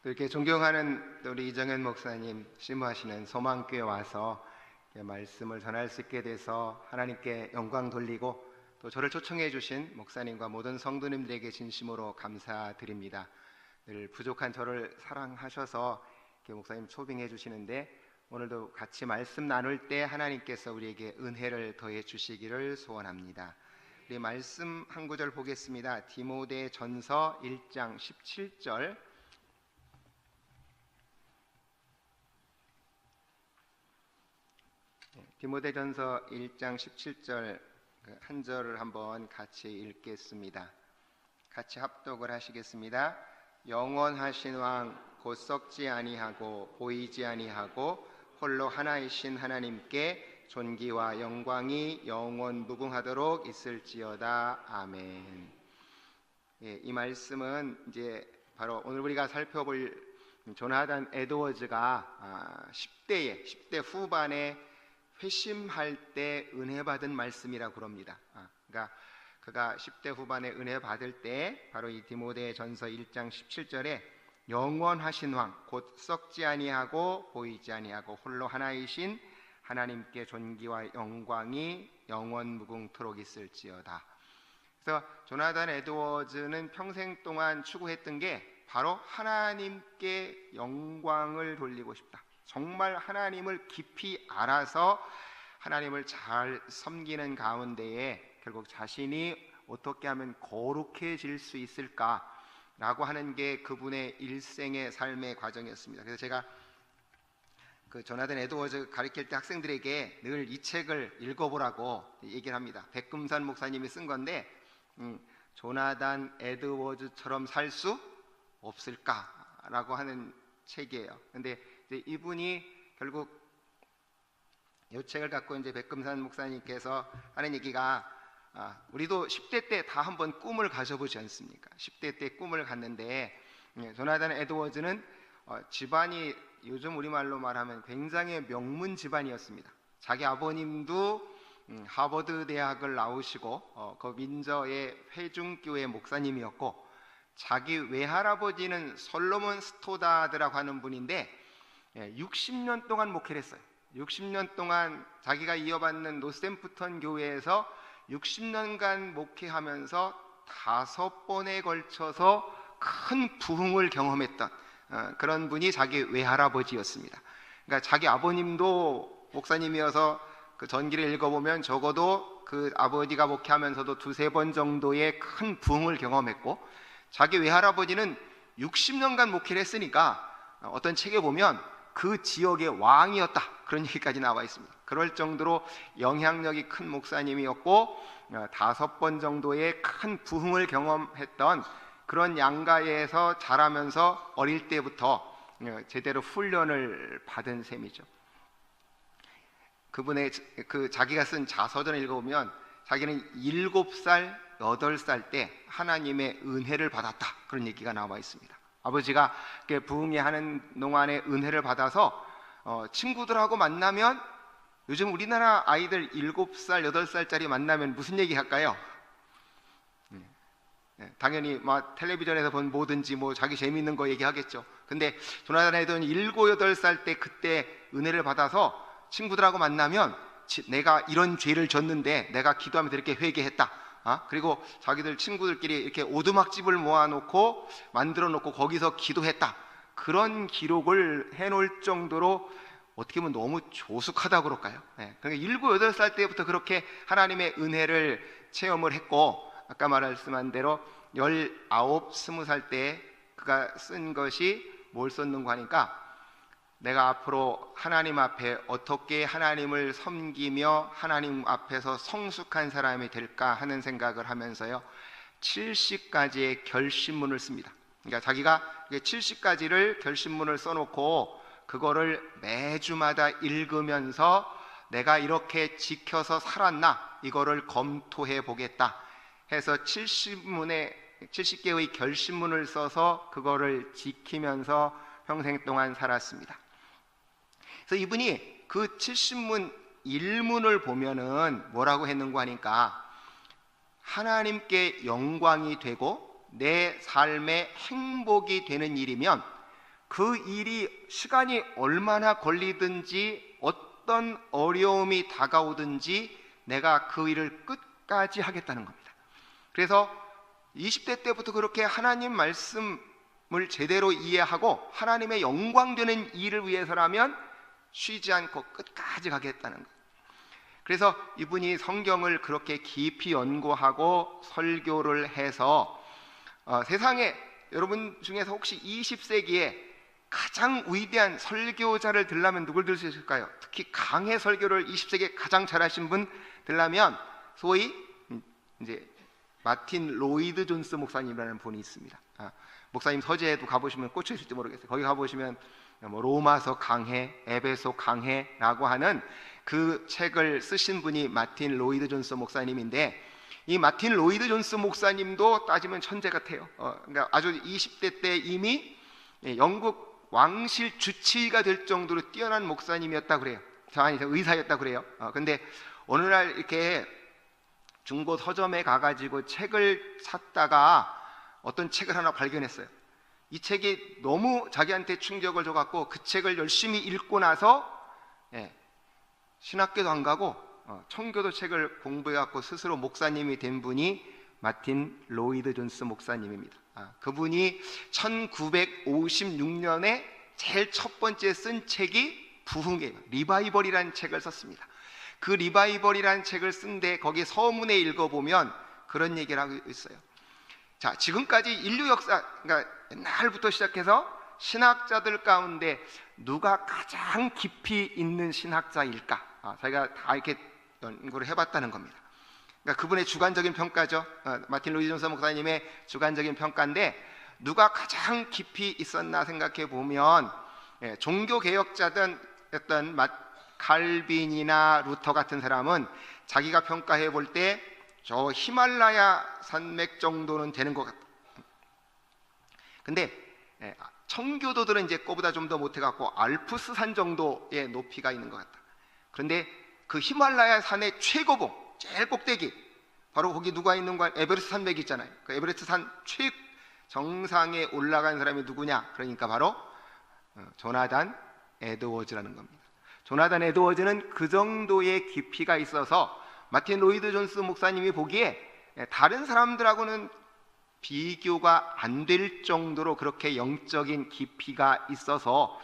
또 이렇게 존경하는 우리 이정현 목사님 심무하시는 소망교회 와서 말씀을 전할 수 있게 돼서 하나님께 영광 돌리고, 또 저를 초청해 주신 목사님과 모든 성도님들에게 진심으로 감사드립니다. 늘 부족한 저를 사랑하셔서 이렇게 목사님 초빙해 주시는데, 오늘도 같이 말씀 나눌 때 하나님께서 우리에게 은혜를 더해 주시기를 소원합니다. 우리 말씀 한 구절 보겠습니다. 디모데전서 1장 17절. 디모데전서 1장 17절 한 절을 한번 같이 읽겠습니다. 같이 합독을 하시겠습니다. 영원하신 왕 곧 썩지 아니하고 보이지 아니하고 홀로 하나이신 하나님께 존귀와 영광이 영원 무궁하도록 있을지어다. 아멘. 이 말씀은 이제 바로 오늘 우리가 살펴볼 조나단 에드워즈가 10대 후반에 회심할 때 은혜 받은 말씀이라고 그럽니다. 그러니까 그가 10대 후반에 은혜 받을 때 바로 이 디모데전서 1장 17절에 영원하신 왕 곧 썩지 아니하고 보이지 아니하고 홀로 하나이신 하나님께 존귀와 영광이 영원 무궁토록 있을지어다. 그래서 조나단 에드워즈는 평생 동안 추구했던 게 바로 하나님께 영광을 돌리고 싶다. 정말 하나님을 깊이 알아서 하나님을 잘 섬기는 가운데에 결국 자신이 어떻게 하면 거룩해질 수 있을까라고 하는 게 그분의 일생의 삶의 과정이었습니다. 그래서 제가 그 조나단 에드워즈 가르칠 때 학생들에게 늘 이 책을 읽어보라고 얘기를 합니다. 백금산 목사님이 쓴 건데 조나단 에드워즈처럼 살 수 없을까라고 하는 책이에요. 근데 이분이 결국 이 책을 갖고 이제 백금산 목사님께서 하는 얘기가, 우리도 10대 때 다 한번 꿈을 가져보지 않습니까? 10대 때 꿈을 갔는데 조나단 에드워즈는 집안이 요즘 우리말로 말하면 굉장히 명문 집안이었습니다. 자기 아버님도 하버드 대학을 나오시고 그 민저의 회중교회 목사님이었고, 자기 외할아버지는 솔로몬 스토다드라고 하는 분인데 60년 동안 목회를 했어요. 60년 동안 자기가 이어받는 노샘프턴 교회에서 60년간 목회하면서 5번에 걸쳐서 큰 부흥을 경험했던 그런 분이 자기 외할아버지였습니다. 그러니까 자기 아버님도 목사님이어서 그 전기를 읽어보면 적어도 그 아버지가 목회하면서도 2-3번 정도의 큰 부흥을 경험했고, 자기 외할아버지는 60년간 목회를 했으니까 어떤 책에 보면 그 지역의 왕이었다, 그런 얘기까지 나와 있습니다. 그럴 정도로 영향력이 큰 목사님이었고 5번 정도의 큰 부흥을 경험했던 그런 양가에서 자라면서 어릴 때부터 제대로 훈련을 받은 셈이죠. 그분의 그 자기가 쓴 자서전을 읽어보면 자기는 7살, 8살 때 하나님의 은혜를 받았다, 그런 얘기가 나와 있습니다. 아버지가 부흥회 하는 동안에 은혜를 받아서 친구들하고 만나면, 요즘 우리나라 아이들 7살, 8살짜리 만나면 무슨 얘기 할까요? 당연히 텔레비전에서 본 뭐든지 자기 재미있는 거 얘기하겠죠. 근데 조나단 에드워즈는 7, 8살 때 그때 은혜를 받아서 친구들하고 만나면 내가 이런 죄를 졌는데 내가 기도하면서 이렇게 회개했다. 그리고 자기들 친구들끼리 이렇게 오두막집을 모아놓고 만들어 놓고 거기서 기도했다. 그런 기록을 해놓을 정도로 어떻게 보면 너무 조숙하다고 그럴까요? 그러니까 7, 8살 때부터 그렇게 하나님의 은혜를 체험을 했고, 아까 말씀한 대로 19, 20살 때 그가 쓴 것이 뭘 썼는가 하니까, 내가 앞으로 하나님 앞에 어떻게 하나님을 섬기며 하나님 앞에서 성숙한 사람이 될까 하는 생각을 하면서요 70가지의 결심문을 씁니다. 그러니까 자기가 70가지를 결심문을 써놓고 그거를 매주마다 읽으면서 내가 이렇게 지켜서 살았나 이거를 검토해 보겠다 해서 70개의 결심문을 써서 그거를 지키면서 평생 동안 살았습니다. 그래서 이분이 그 70문 1문을 보면은 뭐라고 했는가 하니까, 하나님께 영광이 되고 내 삶의 행복이 되는 일이면 그 일이 시간이 얼마나 걸리든지 어떤 어려움이 다가오든지 내가 그 일을 끝까지 하겠다는 겁니다. 그래서 20대 때부터 그렇게 하나님 말씀을 제대로 이해하고 하나님의 영광 되는 일을 위해서라면 쉬지 않고 끝까지 가겠다는 거예요. 그래서 이분이 성경을 그렇게 깊이 연구하고 설교를 해서 세상에 여러분 중에서 혹시 20세기에 가장 위대한 설교자를 들라면 누굴 들 수 있을까요? 특히 강해 설교를 20세기에 가장 잘하신 분 들라면 소위 이제 마틴 로이드 존스 목사님이라는 분이 있습니다. 목사님 서재에도 가보시면 꽂혀 있을지 모르겠어요. 거기 가보시면 뭐 로마서 강해, 에베소 강해라고 하는 그 책을 쓰신 분이 마틴 로이드 존스 목사님인데, 이 마틴 로이드 존스 목사님도 따지면 천재 같아요. 그러니까 아주 20대 때 이미 영국 왕실 주치의가 될 정도로 뛰어난 목사님이었다고 그래요. 아니, 의사였다고 그래요. 근데 어느 날 이렇게 중고 서점에 가가지고 책을 찾다가 어떤 책을 하나 발견했어요. 이 책이 너무 자기한테 충격을 줘갖고 그 책을 열심히 읽고 나서 신학교도 안 가고 청교도 책을 공부해갖고 스스로 목사님이 된 분이 마틴 로이드 존스 목사님입니다. 그분이 1956년에 제일 첫 번째 쓴 책이 부흥이에요. 리바이벌이라는 책을 썼습니다. 그 리바이벌이라는 책을 쓴데 거기 서문에 읽어보면 그런 얘기를 하고 있어요. 자, 지금까지 인류 역사, 그러니까 옛날부터 시작해서 신학자들 가운데 누가 가장 깊이 있는 신학자일까? 저희가 다 이렇게 연구를 해봤다는 겁니다. 그러니까 그분의 주관적인 평가죠. 마틴 로이드 존스 목사님의 주관적인 평가인데, 누가 가장 깊이 있었나 생각해 보면 종교 개혁자든 어떤 칼빈이나 루터 같은 사람은 자기가 평가해 볼 때 저 히말라야 산맥 정도는 되는 것 같다. 근데 청교도들은 이제 그보다 좀 더 못해갖고 알프스 산 정도의 높이가 있는 것 같다. 그런데 그 히말라야 산의 최고봉, 제일 꼭대기, 바로 거기 누가 있는 거야? 에베레스트 산맥이 있잖아요. 그 에베레스트 산 최정상에 올라간 사람이 누구냐? 그러니까 바로 조나단 에드워즈라는 겁니다. 조나단 에드워즈는 그 정도의 깊이가 있어서 마틴 로이드 존스 목사님이 보기에 다른 사람들하고는 비교가 안 될 정도로 그렇게 영적인 깊이가 있어서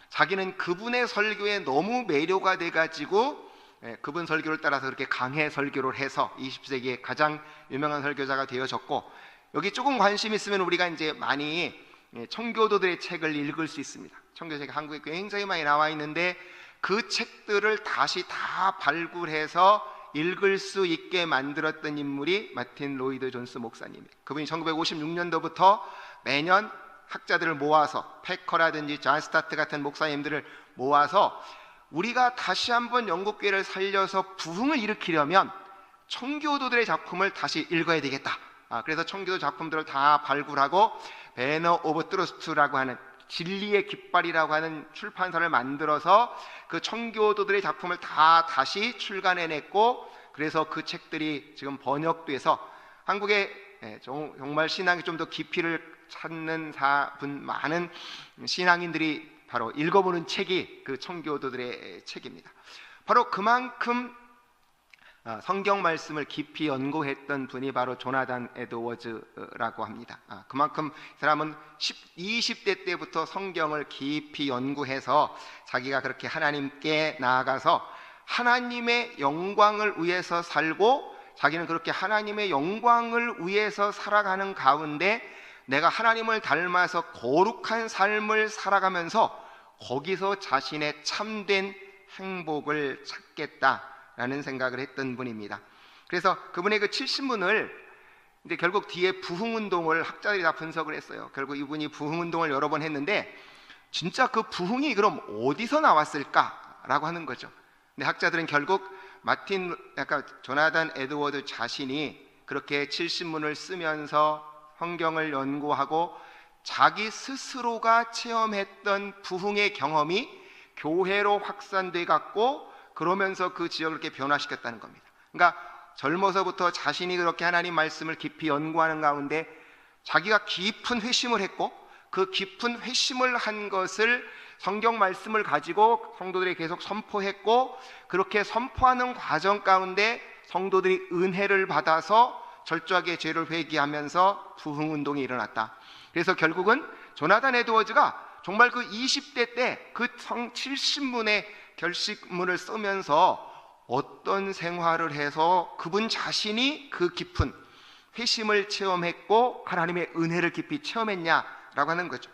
자기는 그분의 설교에 너무 매료가 돼가지고 그분 설교를 따라서 그렇게 강해 설교를 해서 20세기에 가장 유명한 설교자가 되어졌고, 여기 조금 관심 있으면 우리가 이제 많이 청교도들의 책을 읽을 수 있습니다. 청교도책 한국에 굉장히 많이 나와 있는데 그 책들을 다시 다 발굴해서 읽을 수 있게 만들었던 인물이 마틴 로이드 존스 목사님이에요. 그분이 1956년도부터 매년 학자들을 모아서 패커라든지 존 스타트 같은 목사님들을 모아서 우리가 다시 한번 영국교회를 살려서 부흥을 일으키려면 청교도들의 작품을 다시 읽어야 되겠다. 그래서 청교도 작품들을 다 발굴하고 배너 오브 트루스트라고 하는 진리의 깃발이라고 하는 출판사를 만들어서 그 청교도들의 작품을 다 다시 출간해냈고, 그래서 그 책들이 지금 번역돼서 한국에 정말 신앙이 좀 더 깊이를 찾는 많은 신앙인들이 바로 읽어보는 책이 그 청교도들의 책입니다. 바로 그만큼 성경 말씀을 깊이 연구했던 분이 바로 조나단 에드워즈라고 합니다. 그만큼 이 사람은 20대 때부터 성경을 깊이 연구해서 자기가 그렇게 하나님께 나아가서 하나님의 영광을 위해서 살고, 자기는 그렇게 하나님의 영광을 위해서 살아가는 가운데 내가 하나님을 닮아서 거룩한 삶을 살아가면서 거기서 자신의 참된 행복을 찾겠다라는 생각을 했던 분입니다. 그래서 그분의 그 70문을 이제 결국 뒤에 부흥운동을 학자들이 다 분석을 했어요. 결국 이분이 부흥운동을 여러 번 했는데 진짜 그 부흥이 그럼 어디서 나왔을까라고 하는 거죠. 근데 학자들은 결국 조나단 에드워드 자신이 그렇게 70문을 쓰면서 성경을 연구하고 자기 스스로가 체험했던 부흥의 경험이 교회로 확산돼 갖고 그러면서 그 지역을 이렇게 변화시켰다는 겁니다. 그러니까 젊어서부터 자신이 그렇게 하나님 말씀을 깊이 연구하는 가운데 자기가 깊은 회심을 했고, 그 깊은 회심을 한 것을 성경 말씀을 가지고 성도들이 계속 선포했고, 그렇게 선포하는 과정 가운데 성도들이 은혜를 받아서 철저하게 죄를 회개하면서 부흥운동이 일어났다. 그래서 결국은 조나단 에드워즈가 정말 그 20대 때 그 70문의 결식문을 쓰면서 어떤 생활을 해서 그분 자신이 그 깊은 회심을 체험했고 하나님의 은혜를 깊이 체험했냐라고 하는 거죠.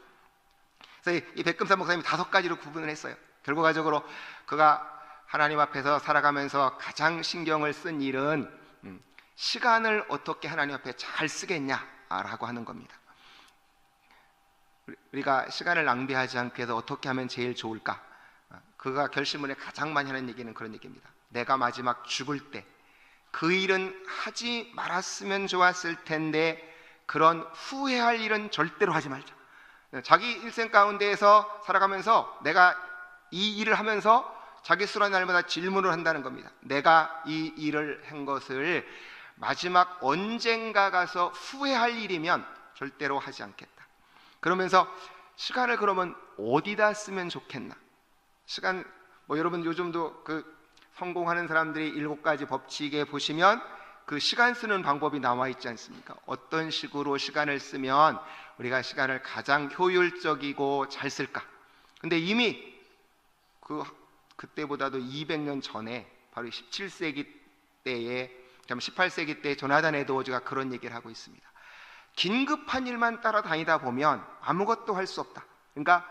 그래서 이 백금산 목사님이 5가지로 구분을 했어요. 결과적으로 그가 하나님 앞에서 살아가면서 가장 신경을 쓴 일은 시간을 어떻게 하나님 앞에 잘 쓰겠냐라고 하는 겁니다. 우리가 시간을 낭비하지 않게 해서 어떻게 하면 제일 좋을까? 그가 결심문에 가장 많이 하는 얘기는 그런 얘기입니다. 내가 마지막 죽을 때 그 일은 하지 말았으면 좋았을 텐데 그런 후회할 일은 절대로 하지 말자. 자기 일생 가운데에서 살아가면서 내가 이 일을 하면서 자기 수란 날마다 질문을 한다는 겁니다. 내가 이 일을 한 것을 마지막 언젠가 가서 후회할 일이면 절대로 하지 않겠다. 그러면서 시간을 그러면 어디다 쓰면 좋겠나? 시간, 여러분 요즘도 그 성공하는 사람들이 7가지 법칙에 보시면 그 시간 쓰는 방법이 나와 있지 않습니까? 어떤 식으로 시간을 쓰면 우리가 시간을 가장 효율적이고 잘 쓸까? 근데 이미 그때보다도 200년 전에 바로 17세기 때에 18세기 때 조나단 에드워즈가 그런 얘기를 하고 있습니다. 긴급한 일만 따라다니다 보면 아무것도 할 수 없다. 그러니까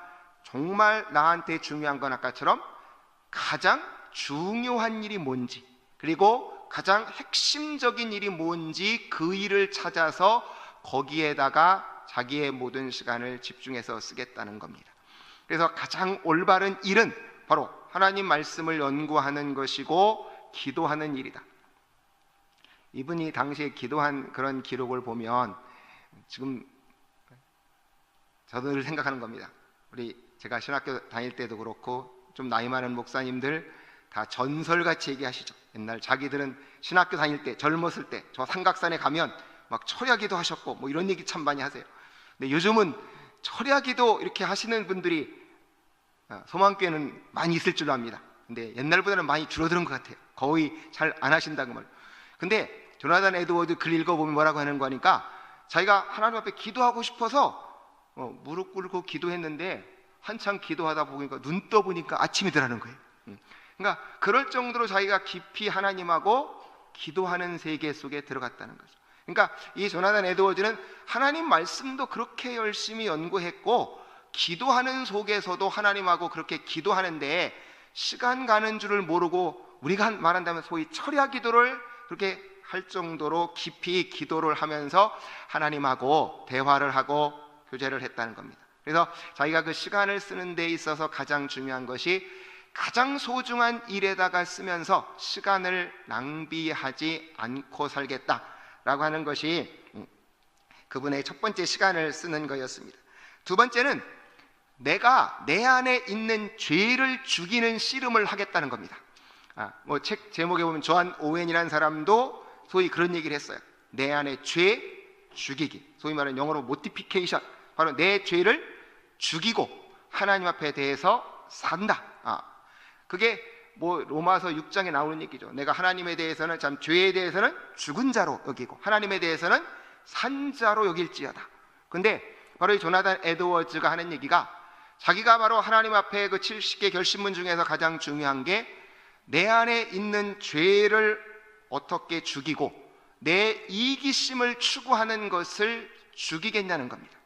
정말 나한테 중요한 건 아까처럼 가장 중요한 일이 뭔지, 그리고 가장 핵심적인 일이 뭔지 그 일을 찾아서 거기에다가 자기의 모든 시간을 집중해서 쓰겠다는 겁니다. 그래서 가장 올바른 일은 바로 하나님 말씀을 연구하는 것이고 기도하는 일이다. 이분이 당시에 기도한 그런 기록을 보면 지금 저도 생각하는 겁니다. 제가 신학교 다닐 때도 그렇고 좀 나이 많은 목사님들 다 전설같이 얘기하시죠. 옛날 자기들은 신학교 다닐 때 젊었을 때 저 삼각산에 가면 막 철야기도 하셨고 뭐 이런 얘기 참 많이 하세요. 근데 요즘은 철야기도 이렇게 하시는 분들이 소망교회는 많이 있을 줄로 압니다. 근데 옛날보다는 많이 줄어드는 것 같아요. 거의 잘 안 하신다고 말이에요. 근데 조나단 에드워드 글 읽어보면 뭐라고 하는 거니까 자기가 하나님 앞에 기도하고 싶어서 무릎 꿇고 기도했는데 한참 기도하다 보니까 눈 떠보니까 아침이 되라는 거예요. 그러니까 그럴 정도로 자기가 깊이 하나님하고 기도하는 세계 속에 들어갔다는 거죠. 그러니까 이 조나단 에드워즈는 하나님 말씀도 그렇게 열심히 연구했고 기도하는 속에서도 하나님하고 그렇게 기도하는데 시간 가는 줄을 모르고 우리가 말한다면 소위 철야 기도를 그렇게 할 정도로 깊이 기도를 하면서 하나님하고 대화를 하고 교제를 했다는 겁니다. 그래서 자기가 그 시간을 쓰는 데 있어서 가장 중요한 것이 가장 소중한 일에다가 쓰면서 시간을 낭비하지 않고 살겠다라고 하는 것이 그분의 첫 번째 시간을 쓰는 거였습니다. 두 번째는 내가 내 안에 있는 죄를 죽이는 씨름을 하겠다는 겁니다. 책 제목에 보면 조한 오웬이라는 사람도 소위 그런 얘기를 했어요. 내 안에 죄 죽이기, 소위 말하는 영어로 모티피케이션, 바로 내 죄를 죽이고 하나님 앞에 대해서 산다. 그게 로마서 6장에 나오는 얘기죠. 내가 하나님에 대해서는 참 죄에 대해서는 죽은 자로 여기고 하나님에 대해서는 산 자로 여길지어다. 근데 바로 이 조나단 에드워즈가 하는 얘기가 자기가 바로 하나님 앞에 그 70개 결심문 중에서 가장 중요한 게 내 안에 있는 죄를 어떻게 죽이고 내 이기심을 추구하는 것을 죽이겠냐는 겁니다.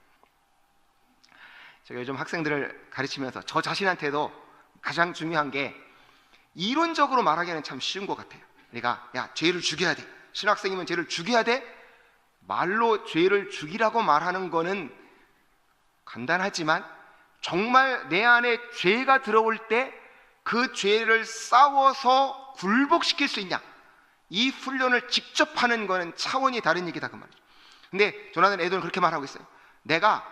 제가 요즘 학생들을 가르치면서 저 자신한테도 가장 중요한 게 이론적으로 말하기에는 참 쉬운 것 같아요. 내가 죄를 죽여야 돼. 신학생이면 죄를 죽여야 돼. 말로 죄를 죽이라고 말하는 거는 간단하지만 정말 내 안에 죄가 들어올 때 그 죄를 싸워서 굴복시킬 수 있냐, 이 훈련을 직접 하는 거는 차원이 다른 얘기다 그 말이죠. 근데 조나단 에드워즈는 그렇게 말하고 있어요. 내가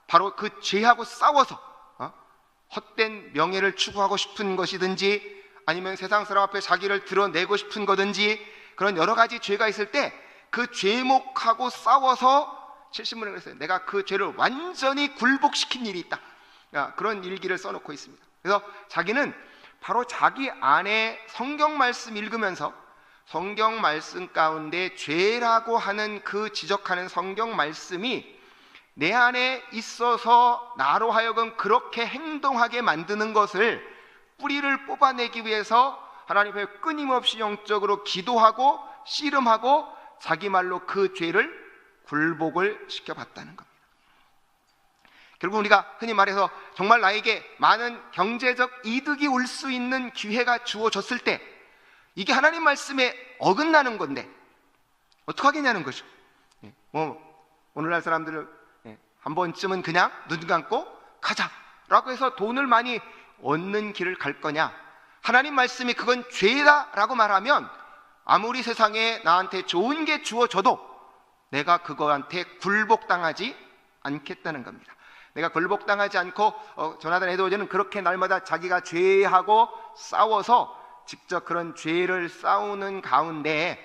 바로 그 죄하고 싸워서 헛된 명예를 추구하고 싶은 것이든지 아니면 세상 사람 앞에 자기를 드러내고 싶은 거든지 그런 여러 가지 죄가 있을 때 그 죄목하고 싸워서 70문에 그랬어요. 내가 그 죄를 완전히 굴복시킨 일이 있다. 그런 일기를 써놓고 있습니다. 그래서 자기는 바로 자기 안에 성경 말씀 읽으면서 성경 말씀 가운데 죄라고 하는 그 지적하는 성경 말씀이 내 안에 있어서 나로 하여금 그렇게 행동하게 만드는 것을 뿌리를 뽑아내기 위해서 하나님 앞에 끊임없이 영적으로 기도하고 씨름하고 자기 말로 그 죄를 굴복을 시켜봤다는 겁니다. 결국 우리가 흔히 말해서 정말 나에게 많은 경제적 이득이 올 수 있는 기회가 주어졌을 때 이게 하나님 말씀에 어긋나는 건데 어떻게 하겠냐는 거죠. 오늘날 사람들은 한 번쯤은 그냥 눈 감고 가자라고 해서 돈을 많이 얻는 길을 갈 거냐, 하나님 말씀이 그건 죄다라고 말하면 아무리 세상에 나한테 좋은 게 주어져도 내가 그거한테 굴복당하지 않겠다는 겁니다. 내가 굴복당하지 않고 조나단 에드워즈는 그렇게 날마다 자기가 죄하고 싸워서 직접 그런 죄를 싸우는 가운데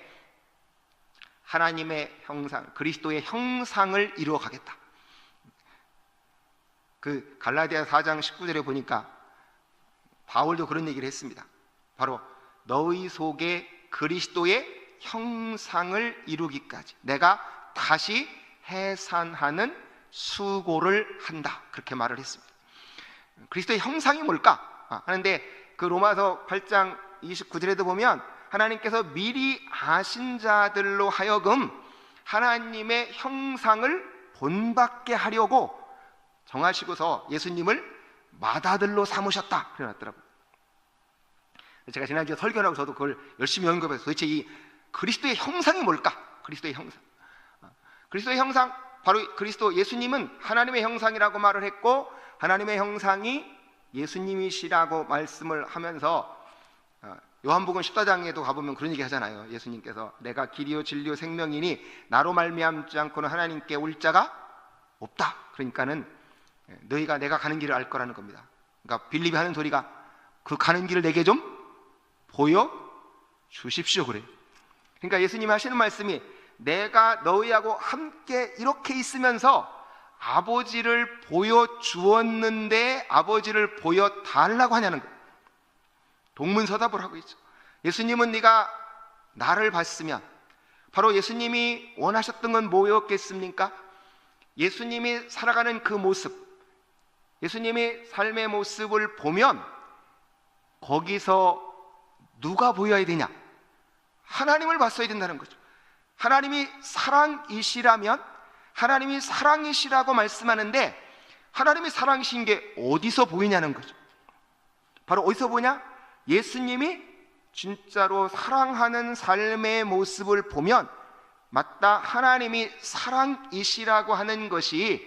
하나님의 형상, 그리스도의 형상을 이루어 가겠다. 그 갈라디아 4장 19절에 보니까 바울도 그런 얘기를 했습니다. 바로 너희 속에 그리스도의 형상을 이루기까지 내가 다시 해산하는 수고를 한다, 그렇게 말을 했습니다. 그리스도의 형상이 뭘까 하는데 그 로마서 8장 29절에도 보면 하나님께서 미리 아신 자들로 하여금 하나님의 형상을 본받게 하려고 정하시고서 예수님을 맏아들로 삼으셨다, 그래 놨더라고요. 제가 지난주에 설교를 하고 저도 그걸 열심히 연구해서 도대체 이 그리스도의 형상이 뭘까? 그리스도의 형상, 그리스도의 형상, 바로 그리스도 예수님은 하나님의 형상이라고 말을 했고 하나님의 형상이 예수님이시라고 말씀을 하면서 요한복음 14장에도 가보면 그런 얘기 하잖아요. 예수님께서 내가 길이요 진리요 생명이니 나로 말미암지 않고는 하나님께 올 자가 없다. 그러니까는 너희가 내가 가는 길을 알 거라는 겁니다. 그러니까 빌립이 하는 소리가 그 가는 길을 내게 좀 보여주십시오, 그래요. 그러니까 예수님이 하시는 말씀이 내가 너희하고 함께 이렇게 있으면서 아버지를 보여주었는데 아버지를 보여달라고 하냐는 거예요. 동문서답을 하고 있죠. 예수님은 네가 나를 봤으면, 바로 예수님이 원하셨던 건 뭐였겠습니까? 예수님이 살아가는 그 모습, 예수님이 삶의 모습을 보면 거기서 누가 보여야 되냐? 하나님을 봤어야 된다는 거죠. 하나님이 사랑이시라면 하나님이 사랑이시라고 말씀하는데 하나님이 사랑이신 게 어디서 보이냐는 거죠. 바로 어디서 보냐? 예수님이 진짜로 사랑하는 삶의 모습을 보면 맞다, 하나님이 사랑이시라고 하는 것이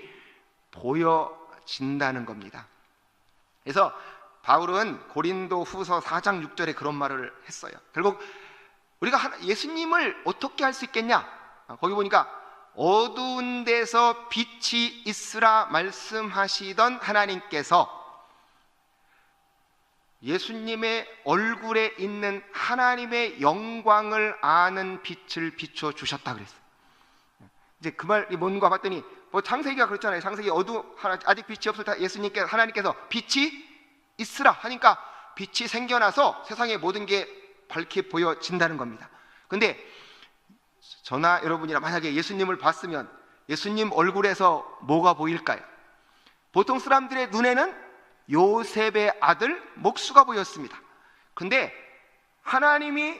보여진다는 겁니다. 그래서 바울은 고린도 후서 4장 6절에 그런 말을 했어요. 결국 우리가 예수님을 어떻게 할 수 있겠냐? 거기 보니까 어두운 데서 빛이 있으라 말씀하시던 하나님께서 예수님의 얼굴에 있는 하나님의 영광을 아는 빛을 비춰주셨다 그랬어요. 이제 그 말이 뭔가 봤더니 창세기가 그렇잖아요. 창세기 아직 빛이 없을 때 예수님께서 하나님께서 빛이 있으라 하니까 빛이 생겨나서 세상의 모든 게 밝게 보여진다는 겁니다. 근데 저나 여러분이나 만약에 예수님을 봤으면 예수님 얼굴에서 뭐가 보일까요? 보통 사람들의 눈에는 요셉의 아들 목수가 보였습니다. 근데 하나님이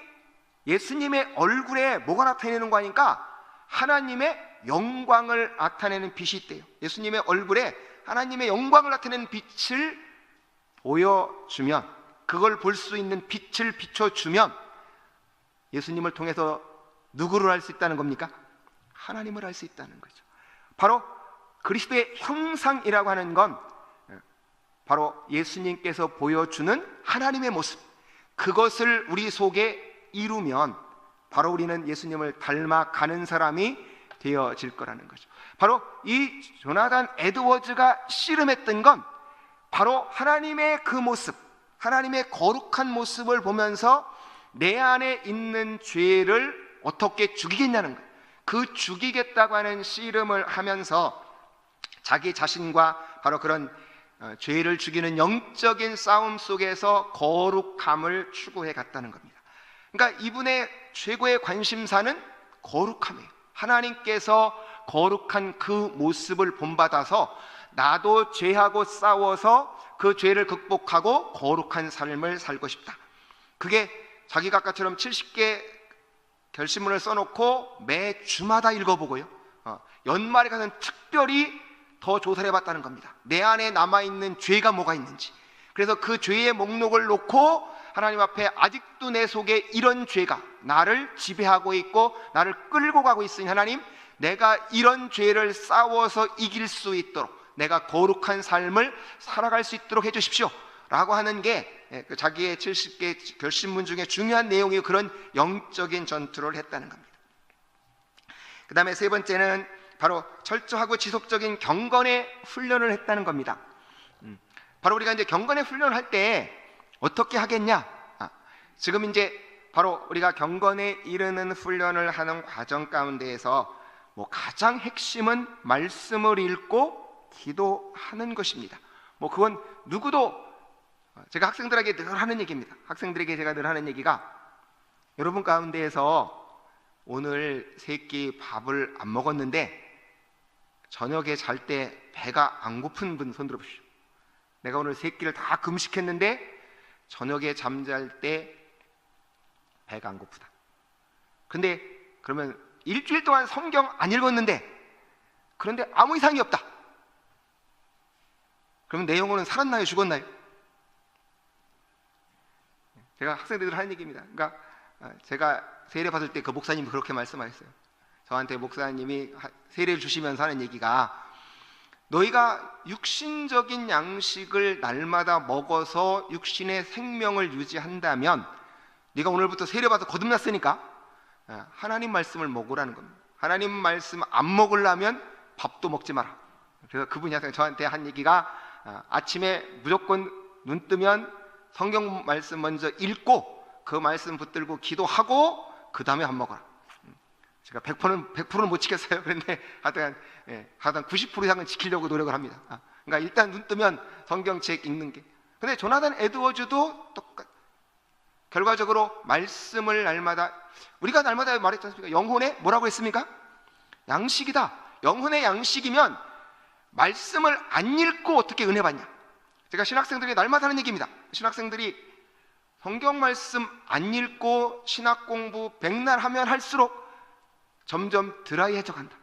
예수님의 얼굴에 뭐가 나타내는 거 아니까 하나님의 영광을 나타내는 빛이 있대요. 예수님의 얼굴에 하나님의 영광을 나타내는 빛을 보여주면, 그걸 볼 수 있는 빛을 비춰주면 예수님을 통해서 누구를 알 수 있다는 겁니까? 하나님을 알 수 있다는 거죠. 바로 그리스도의 형상이라고 하는 건 바로 예수님께서 보여주는 하나님의 모습, 그것을 우리 속에 이루면 바로 우리는 예수님을 닮아가는 사람이 되어질 거라는 거죠. 바로 이 조나단 에드워즈가 씨름했던 건 바로 하나님의 그 모습, 하나님의 거룩한 모습을 보면서 내 안에 있는 죄를 어떻게 죽이겠냐는 거예요. 그 죽이겠다고 하는 씨름을 하면서 자기 자신과 바로 그런 죄를 죽이는 영적인 싸움 속에서 거룩함을 추구해 갔다는 겁니다. 그러니까 이분의 최고의 관심사는 거룩함이에요. 하나님께서 거룩한 그 모습을 본받아서 나도 죄하고 싸워서 그 죄를 극복하고 거룩한 삶을 살고 싶다. 그게 자기가 아까처럼 70개 결심문을 써놓고 매 주마다 읽어보고요, 연말에 가서는 특별히 더 조사를 해봤다는 겁니다. 내 안에 남아있는 죄가 뭐가 있는지. 그래서 그 죄의 목록을 놓고 하나님 앞에 아직도 내 속에 이런 죄가 나를 지배하고 있고 나를 끌고 가고 있으니 하나님, 내가 이런 죄를 싸워서 이길 수 있도록, 내가 거룩한 삶을 살아갈 수 있도록 해주십시오 라고 하는 게 자기의 70개 결심문 중에 중요한 내용이 그런 영적인 전투를 했다는 겁니다. 그 다음에 세 번째는 바로 철저하고 지속적인 경건의 훈련을 했다는 겁니다. 바로 우리가 이제 경건의 훈련을 할 때 어떻게 하겠냐? 지금 이제 바로 우리가 경건에 이르는 훈련을 하는 과정 가운데에서 가장 핵심은 말씀을 읽고 기도하는 것입니다. 그건 누구도, 제가 학생들에게 늘 하는 얘기입니다. 학생들에게 제가 늘 하는 얘기가, 여러분 가운데에서 오늘 세 끼 밥을 안 먹었는데 저녁에 잘 때 배가 안 고픈 분 손 들어보십시오. 내가 오늘 세 끼를 다 금식했는데 저녁에 잠잘 때 배가 안 고프다. 근데 그러면 일주일 동안 성경 안 읽었는데 그런데 아무 이상이 없다. 그러면 내 영혼은 살았나요, 죽었나요? 제가 학생들 하는 얘기입니다. 그러니까 제가 세례 받을 때 그 목사님이 그렇게 말씀하셨어요. 저한테 목사님이 세례를 주시면서 하는 얘기가, 너희가 육신적인 양식을 날마다 먹어서 육신의 생명을 유지한다면, 네가 오늘부터 세례 받아 거듭났으니까 하나님 말씀을 먹으라는 겁니다. 하나님 말씀 안 먹으려면 밥도 먹지 마라. 그래서 그분이 저한테 한 얘기가, 아침에 무조건 눈 뜨면 성경 말씀 먼저 읽고 그 말씀 붙들고 기도하고 그 다음에 밥 먹어라. 제가 100%는 못 지켰어요. 그런데 하여튼 90% 이상은 지키려고 노력을 합니다. 그러니까 일단 눈 뜨면 성경책 읽는 게. 근데 조나단 에드워즈도 똑같. 결과적으로 말씀을 날마다, 우리가 날마다 말했지 않습니까? 영혼의 뭐라고 했습니까? 양식이다. 영혼의 양식이면 말씀을 안 읽고 어떻게 은혜 받냐? 제가 신학생들이 날마다 하는 얘기입니다. 신학생들이 성경 말씀 안 읽고 신학 공부 백날 하면 할수록 점점 드라이해져 간다.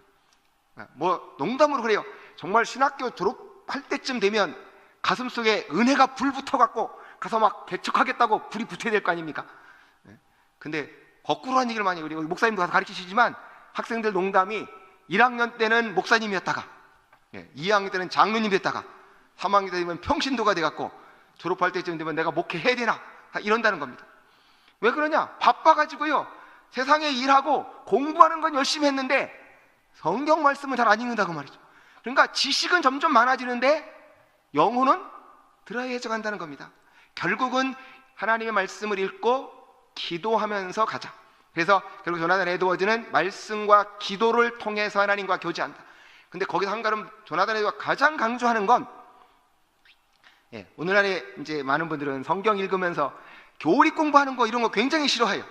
농담으로 그래요. 정말 신학교 졸업할 때쯤 되면 가슴 속에 은혜가 불 붙어갖고 가서 막 개척하겠다고 불이 붙어야 될 거 아닙니까? 근데 거꾸로 한 얘기를 많이, 우리 목사님도 가서 가르치시지만 학생들 농담이 1학년 때는 목사님이었다가 2학년 때는 장로님 됐다가 3학년 때 되면 평신도가 돼갖고 졸업할 때쯤 되면 내가 목회해야 되나 이런다는 겁니다. 왜 그러냐? 바빠가지고요, 세상에 일하고 공부하는 건 열심히 했는데 성경 말씀은 잘 안 읽는다고 말이죠. 그러니까 지식은 점점 많아지는데 영혼은 드라이해져 간다는 겁니다. 결국은 하나님의 말씀을 읽고 기도하면서 가자. 그래서 결국 조나단 에드워즈는 말씀과 기도를 통해서 하나님과 교제한다. 근데 거기서 한 걸음 조나단 에드워즈가 가장 강조하는 건, 오늘날에 이제 많은 분들은 성경 읽으면서 교리 공부하는 거 이런 거 굉장히 싫어해요.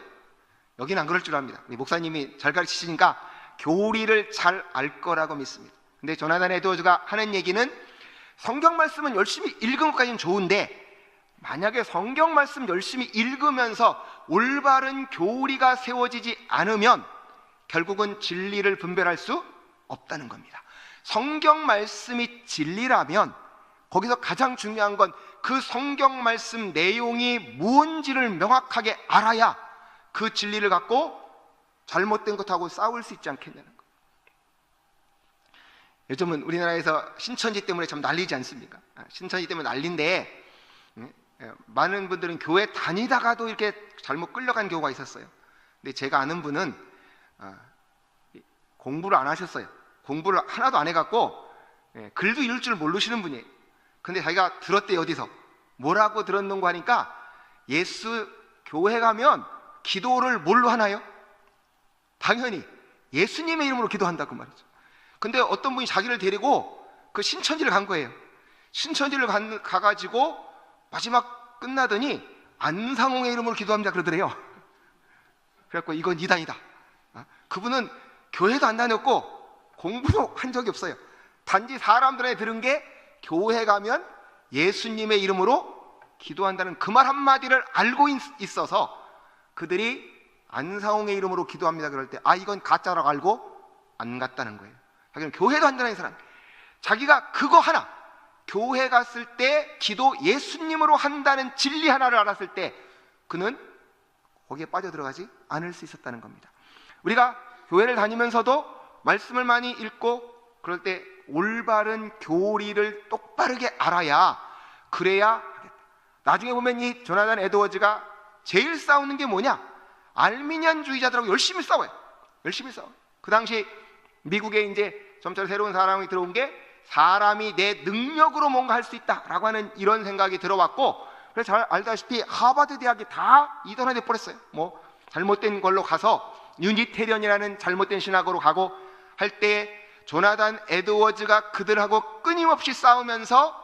여기는 안 그럴 줄 압니다. 우리 목사님이 잘 가르치시니까 교리를 잘 알 거라고 믿습니다. 근데 조나단 에드워즈가 하는 얘기는, 성경 말씀은 열심히 읽은 것까지는 좋은데 만약에 성경 말씀 열심히 읽으면서 올바른 교리가 세워지지 않으면 결국은 진리를 분별할 수 없다는 겁니다. 성경 말씀이 진리라면 거기서 가장 중요한 건 그 성경 말씀 내용이 무언지를 명확하게 알아야 그 진리를 갖고 잘못된 것하고 싸울 수 있지 않겠냐는 거. 요즘은 우리나라에서 신천지 때문에 참 난리지 않습니까? 신천지 때문에 난리인데 많은 분들은 교회 다니다가도 이렇게 잘못 끌려간 경우가 있었어요. 근데 제가 아는 분은 공부를 안 하셨어요. 공부를 하나도 안 해갖고 글도 읽을 줄 모르시는 분이에요. 근데 자기가 들었대요. 어디서 뭐라고 들었는고 하니까, 예수 교회 가면 기도를 뭘로 하나요? 당연히 예수님의 이름으로 기도한다고 말이죠. 근데 어떤 분이 자기를 데리고 그 신천지를 간 거예요. 신천지를 가가지고 마지막 끝나더니 안상홍의 이름으로 기도합니다 그러더래요. 그래갖고 이건 이단이다. 그분은 교회도 안 다녔고 공부도 한 적이 없어요. 단지 사람들에 들은 게 교회 가면 예수님의 이름으로 기도한다는 그 말 한마디를 알고 있어서 그들이 안상홍의 이름으로 기도합니다 그럴 때 이건 가짜라고 알고 안 갔다는 거예요. 자기는 교회도 안 다니는 사람, 자기가 그거 하나, 교회 갔을 때 기도 예수님으로 한다는 진리 하나를 알았을 때 그는 거기에 빠져들어가지 않을 수 있었다는 겁니다. 우리가 교회를 다니면서도 말씀을 많이 읽고 그럴 때 올바른 교리를 똑바르게 알아야, 그래야 나중에 보면 이 조나단 에드워즈가 제일 싸우는 게 뭐냐? 알미니안주의자들하고 열심히 싸워요. 열심히 싸워. 그 당시 미국에 이제 점차 새로운 사람이 들어온 게 사람이 내 능력으로 뭔가 할 수 있다라고 하는 이런 생각이 들어왔고, 그래서 잘 알다시피 하버드 대학이 다 이단화돼 버렸어요. 뭐 잘못된 걸로 가서 유니테리언이라는 잘못된 신학으로 가고 할 때 조나단 에드워즈가 그들하고 끊임없이 싸우면서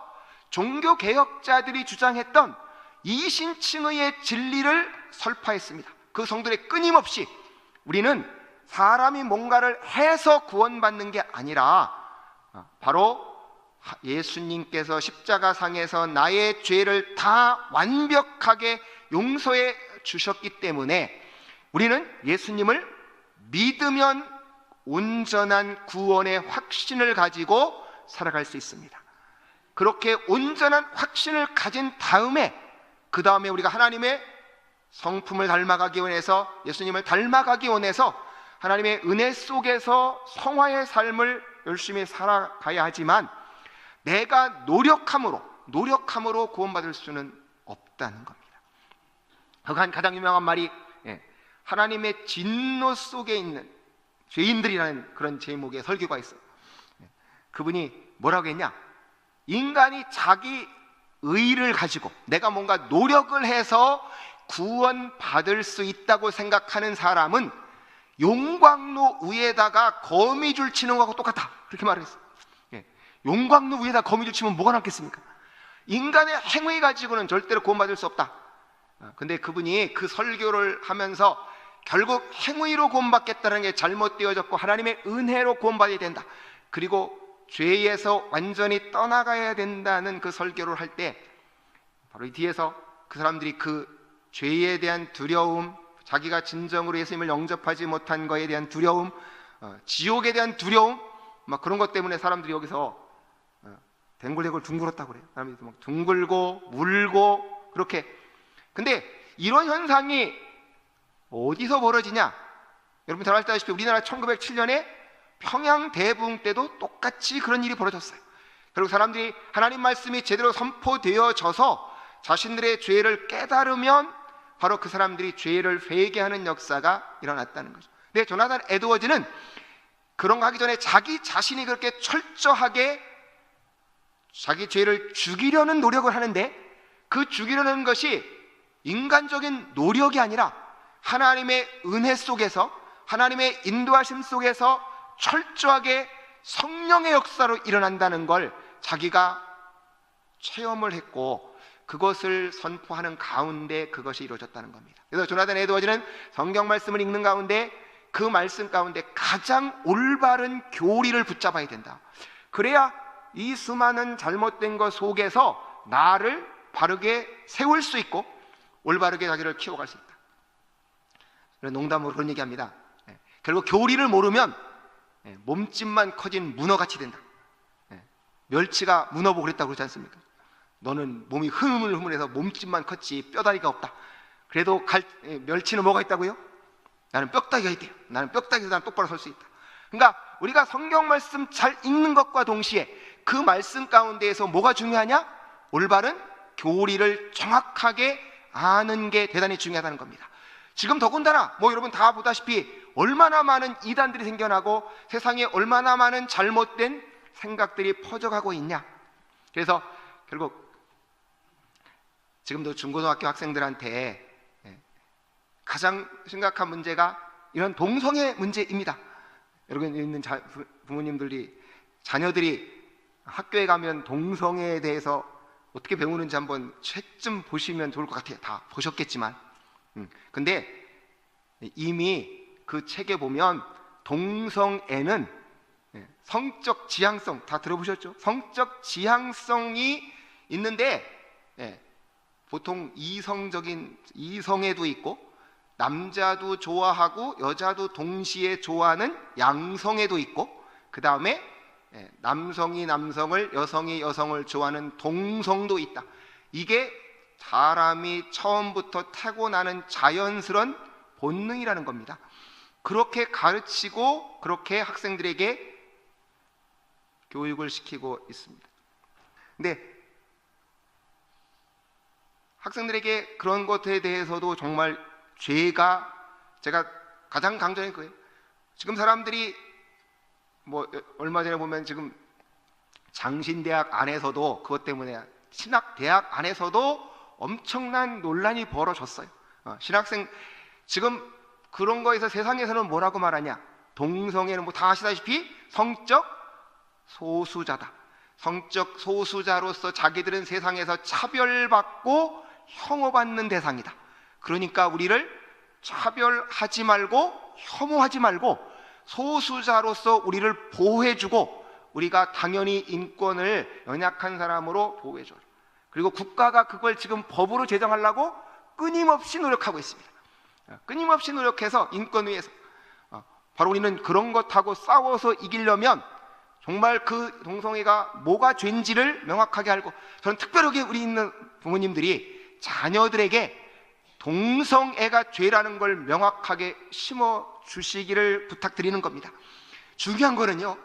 종교개혁자들이 주장했던 이신칭의의 진리를 설파했습니다. 그 성들의 끊임없이 우리는 사람이 뭔가를 해서 구원받는 게 아니라 바로 예수님께서 십자가상에서 나의 죄를 다 완벽하게 용서해 주셨기 때문에 우리는 예수님을 믿으면 온전한 구원의 확신을 가지고 살아갈 수 있습니다. 그렇게 온전한 확신을 가진 다음에 그 다음에 우리가 하나님의 성품을 닮아가기 원해서, 예수님을 닮아가기 원해서 하나님의 은혜 속에서 성화의 삶을 열심히 살아가야 하지만 내가 노력함으로 구원받을 수는 없다는 겁니다. 그 가장 유명한 말이 하나님의 진노 속에 있는 죄인들이라는 그런 제목의 설교가 있어요. 그분이 뭐라고 했냐? 인간이 자기 의를 가지고 내가 뭔가 노력을 해서 구원받을 수 있다고 생각하는 사람은 용광로 위에다가 거미줄 치는 거하고 똑같다, 그렇게 말했어요. 용광로 위에다 거미줄 치면 뭐가 남겠습니까? 인간의 행위 가지고는 절대로 구원받을 수 없다. 근데 그분이 그 설교를 하면서 결국 행위로 구원받겠다는 게 잘못되어졌고 하나님의 은혜로 구원받아야 된다, 그리고 죄에서 완전히 떠나가야 된다는 그 설교를 할 때 바로 이 뒤에서 그 사람들이 그 죄에 대한 두려움, 자기가 진정으로 예수님을 영접하지 못한 것에 대한 두려움, 지옥에 대한 두려움, 막 그런 것 때문에 사람들이 여기서 댕굴댕굴 둥글었다고 그래요. 사람들이 막 둥글고 울고 그렇게. 근데 이런 현상이 어디서 벌어지냐? 여러분 잘 알다시피 우리나라 1907년에 평양 대부흥 때도 똑같이 그런 일이 벌어졌어요. 그리고 사람들이 하나님 말씀이 제대로 선포되어져서 자신들의 죄를 깨달으면 바로 그 사람들이 죄를 회개하는 역사가 일어났다는 거죠. 근데 조나단 에드워즈는 그런 거 하기 전에 자기 자신이 그렇게 철저하게 자기 죄를 죽이려는 노력을 하는데, 그 죽이려는 것이 인간적인 노력이 아니라 하나님의 은혜 속에서, 하나님의 인도하심 속에서 철저하게 성령의 역사로 일어난다는 걸 자기가 체험을 했고 그것을 선포하는 가운데 그것이 이루어졌다는 겁니다. 그래서 조나단 에드워즈는 성경 말씀을 읽는 가운데 그 말씀 가운데 가장 올바른 교리를 붙잡아야 된다. 그래야 이 수많은 잘못된 것 속에서 나를 바르게 세울 수 있고 올바르게 자기를 키워갈 수 있다. 농담으로 그런 얘기합니다. 결국 교리를 모르면 몸집만 커진 문어같이 된다. 멸치가 문어 보고 그랬다고 그러지 않습니까? 너는 몸이 흐물흐물해서 몸집만 컸지 뼈다귀가 없다. 그래도 멸치는 뭐가 있다고요? 나는 뼈다귀가 있대요. 나는 뼈다귀에서 나는 똑바로 설 수 있다. 그러니까 우리가 성경 말씀 잘 읽는 것과 동시에 그 말씀 가운데에서 뭐가 중요하냐? 올바른 교리를 정확하게 아는 게 대단히 중요하다는 겁니다. 지금 더군다나 여러분 다 보다시피 얼마나 많은 이단들이 생겨나고 세상에 얼마나 많은 잘못된 생각들이 퍼져가고 있냐. 그래서 결국 지금도 중고등학교 학생들한테 가장 심각한 문제가 이런 동성애 문제입니다. 여러분 있는 부모님들이 자녀들이 학교에 가면 동성애에 대해서 어떻게 배우는지 한번 책 좀 보시면 좋을 것 같아요. 다 보셨겠지만. 근데 이미 그 책에 보면 동성애는 성적 지향성, 다 들어보셨죠? 성적 지향성이 있는데 보통 이성애도 있고 남자도 좋아하고 여자도 동시에 좋아하는 양성애도 있고, 그 다음에 남성이 남성을, 여성이 여성을 좋아하는 동성도 있다. 이게 사람이 처음부터 타고나는 자연스러운 본능이라는 겁니다. 그렇게 가르치고 그렇게 학생들에게 교육을 시키고 있습니다. 근데 학생들에게 그런 것에 대해서도 정말 제가 가장 강조한 거예요. 지금 사람들이 얼마 전에 보면 지금 장신대학 안에서도 그것 때문에 신학대학 안에서도 엄청난 논란이 벌어졌어요. 신학생 지금 그런 거에서 세상에서는 뭐라고 말하냐? 동성애는 다 아시다시피 성적 소수자다. 성적 소수자로서 자기들은 세상에서 차별받고 혐오받는 대상이다. 그러니까 우리를 차별하지 말고 혐오하지 말고 소수자로서 우리를 보호해주고, 우리가 당연히 인권을 연약한 사람으로 보호해줘요. 그리고 국가가 그걸 지금 법으로 제정하려고 끊임없이 노력하고 있습니다. 끊임없이 노력해서 인권 위해서 바로 우리는 그런 것하고 싸워서 이기려면 정말 그 동성애가 뭐가 죄인지를 명확하게 알고, 저는 특별하게 우리 있는 부모님들이 자녀들에게 동성애가 죄라는 걸 명확하게 심어주시기를 부탁드리는 겁니다. 중요한 거는요,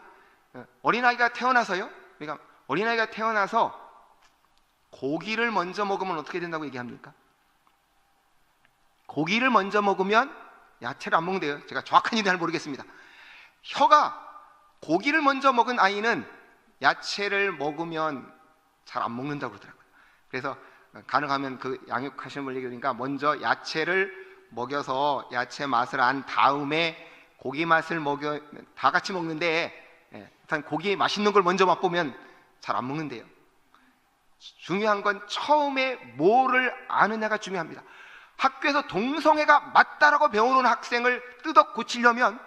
어린아이가 태어나서요, 그러니까 어린아이가 태어나서 고기를 먼저 먹으면 어떻게 된다고 얘기합니까? 고기를 먼저 먹으면 야채를 안 먹는데요. 제가 정확한 이유는 잘 모르겠습니다. 고기를 먼저 먹은 아이는 야채를 먹으면 잘 안 먹는다고 그러더라고요. 그래서 가능하면 그 양육하시는 분 얘기하니까 먼저 야채를 먹여서 야채 맛을 안 다음에 고기 맛을 다 같이 먹는데, 일단 고기 맛있는 걸 먼저 맛보면 잘 안 먹는데요. 중요한 건 처음에 뭐를 아느냐가 중요합니다. 학교에서 동성애가 맞다라고 배워놓은 학생을 뜯어 고치려면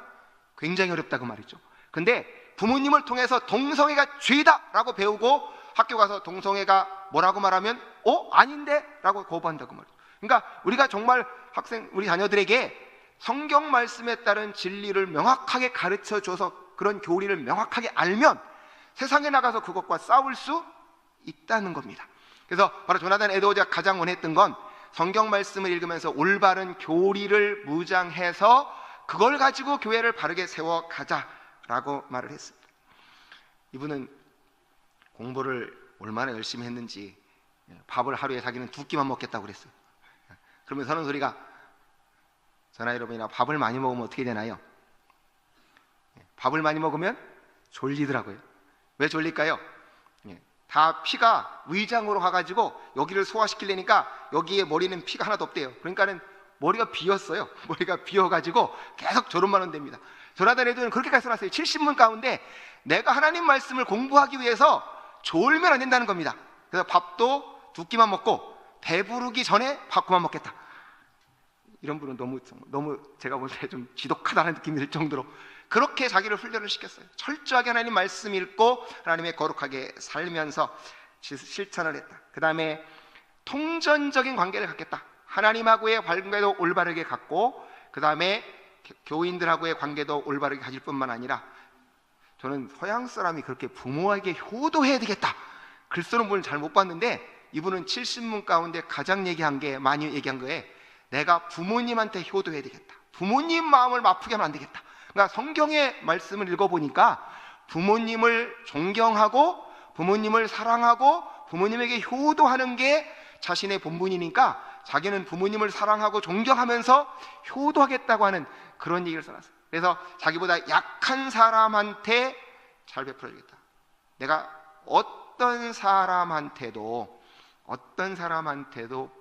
굉장히 어렵다고 말이죠. 근데 부모님을 통해서 동성애가 죄다라고 배우고 학교 가서 동성애가 뭐라고 말하면 아닌데 라고 거부한다고 말이죠. 그러니까 우리가 정말 우리 자녀들에게 성경 말씀에 따른 진리를 명확하게 가르쳐줘서 그런 교리를 명확하게 알면 세상에 나가서 그것과 싸울 수 있다는 겁니다. 그래서 바로 조나단 에드워즈가 가장 원했던 건 성경 말씀을 읽으면서 올바른 교리를 무장해서 그걸 가지고 교회를 바르게 세워가자라고 말을 했습니다. 이분은 공부를 얼마나 열심히 했는지 밥을 하루에 자기는 2끼만 먹겠다고 그랬어요. 그러면 서는 소리가, 저나 여러분이나 밥을 많이 먹으면 어떻게 되나요? 밥을 많이 먹으면 졸리더라고요. 왜 졸릴까요? 다 피가 위장으로 가가지고 여기를 소화시키려니까 여기에 머리는 피가 하나도 없대요. 그러니까는 머리가 비었어요. 머리가 비어가지고 계속 졸음만 온답니다. 조나단 에드워즈는 그렇게까지 써놨어요. 70문 가운데 내가 하나님 말씀을 공부하기 위해서 졸면 안 된다는 겁니다. 그래서 밥도 2끼만 먹고 배부르기 전에 밥 그만 먹겠다. 이런 분은 너무 제가 볼 때 좀 지독하다는 느낌이 들 정도로 그렇게 자기를 훈련을 시켰어요. 철저하게 하나님 말씀 읽고 하나님의 거룩하게 살면서 실천을 했다. 그 다음에 통전적인 관계를 갖겠다. 하나님하고의 관계도 올바르게 갖고, 그 다음에 교인들하고의 관계도 올바르게 가질 뿐만 아니라, 저는 서양 사람이 그렇게 부모에게 효도해야 되겠다 글 쓰는 분을 잘 못 봤는데, 이분은 70문 가운데 가장 많이 얘기한 거에 내가 부모님한테 효도해야 되겠다. 부모님 마음을 아프게 하면 안 되겠다. 그러니까 성경의 말씀을 읽어보니까 부모님을 존경하고 부모님을 사랑하고 부모님에게 효도하는 게 자신의 본분이니까 자기는 부모님을 사랑하고 존경하면서 효도하겠다고 하는 그런 얘기를 써놨어요. 그래서 자기보다 약한 사람한테 잘 베풀어주겠다. 내가 어떤 사람한테도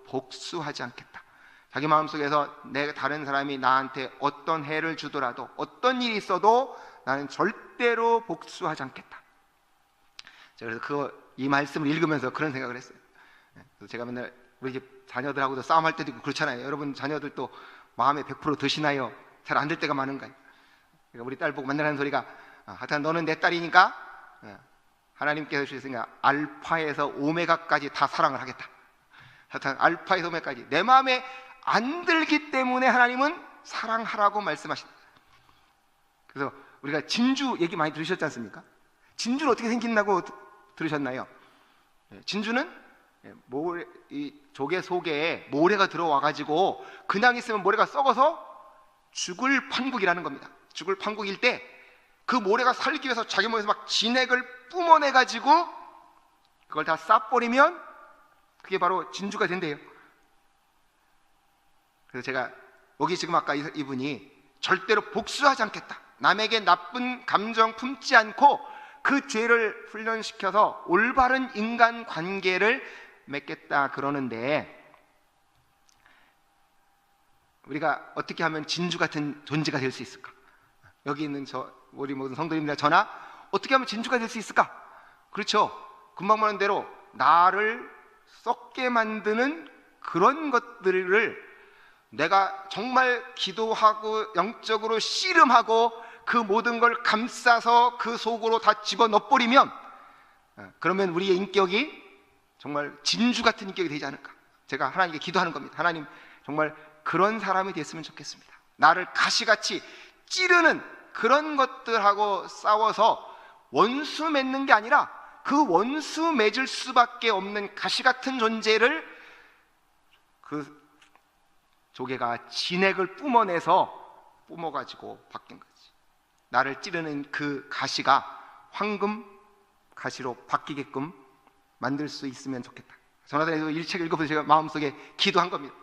복수하지 않겠다. 자기 마음속에서 다른 사람이 나한테 어떤 해를 주더라도, 어떤 일이 있어도 나는 절대로 복수하지 않겠다. 그래서 이 말씀을 읽으면서 그런 생각을 했어요. 그래서 제가 맨날 우리 집 자녀들하고도 싸움할 때도 있고 그렇잖아요. 여러분 자녀들도 마음에 100% 드시나요? 잘 안 될 때가 많은가요? 그러니까 우리 딸 보고 맨날 하는 소리가 하여튼 너는 내 딸이니까 하나님께서 주셨으니까 알파에서 오메가까지 다 사랑을 하겠다. 하여튼 알파에서 오메가까지 내 마음에 안 들기 때문에 하나님은 사랑하라고 말씀하신다. 그래서 우리가 진주 얘기 많이 들으셨지 않습니까? 진주는 어떻게 생긴다고 들으셨나요? 진주는 이 조개 속에 모래가 들어와가지고 그냥 있으면 모래가 썩어서 죽을 판국이라는 겁니다. 죽을 판국일 때 그 모래가 살기 위해서 자기 몸에서 막 진액을 뿜어내가지고 그걸 다 싸버리면 그게 바로 진주가 된대요. 그래서 제가 여기 지금 아까 이분이 절대로 복수하지 않겠다, 남에게 나쁜 감정 품지 않고 그 죄를 훈련시켜서 올바른 인간관계를 맺겠다 그러는데, 우리가 어떻게 하면 진주 같은 존재가 될 수 있을까? 여기 있는 우리 모든 성도님들이나 저나 어떻게 하면 진주가 될 수 있을까? 그렇죠. 금방 말한 대로 나를 썩게 만드는 그런 것들을 내가 정말 기도하고 영적으로 씨름하고 그 모든 걸 감싸서 그 속으로 다 집어넣어버리면, 그러면 우리의 인격이 정말 진주 같은 인격이 되지 않을까? 제가 하나님께 기도하는 겁니다. 하나님, 정말 그런 사람이 됐으면 좋겠습니다. 나를 가시같이 찌르는 그런 것들하고 싸워서 원수 맺는 게 아니라 그 원수 맺을 수밖에 없는 가시 같은 존재를 그 조개가 진액을 뿜어가지고 바뀐 거지. 나를 찌르는 그 가시가 황금 가시로 바뀌게끔 만들 수 있으면 좋겠다. 전화단에서 이 책을 읽어보면서 제가 마음속에 기도한 겁니다.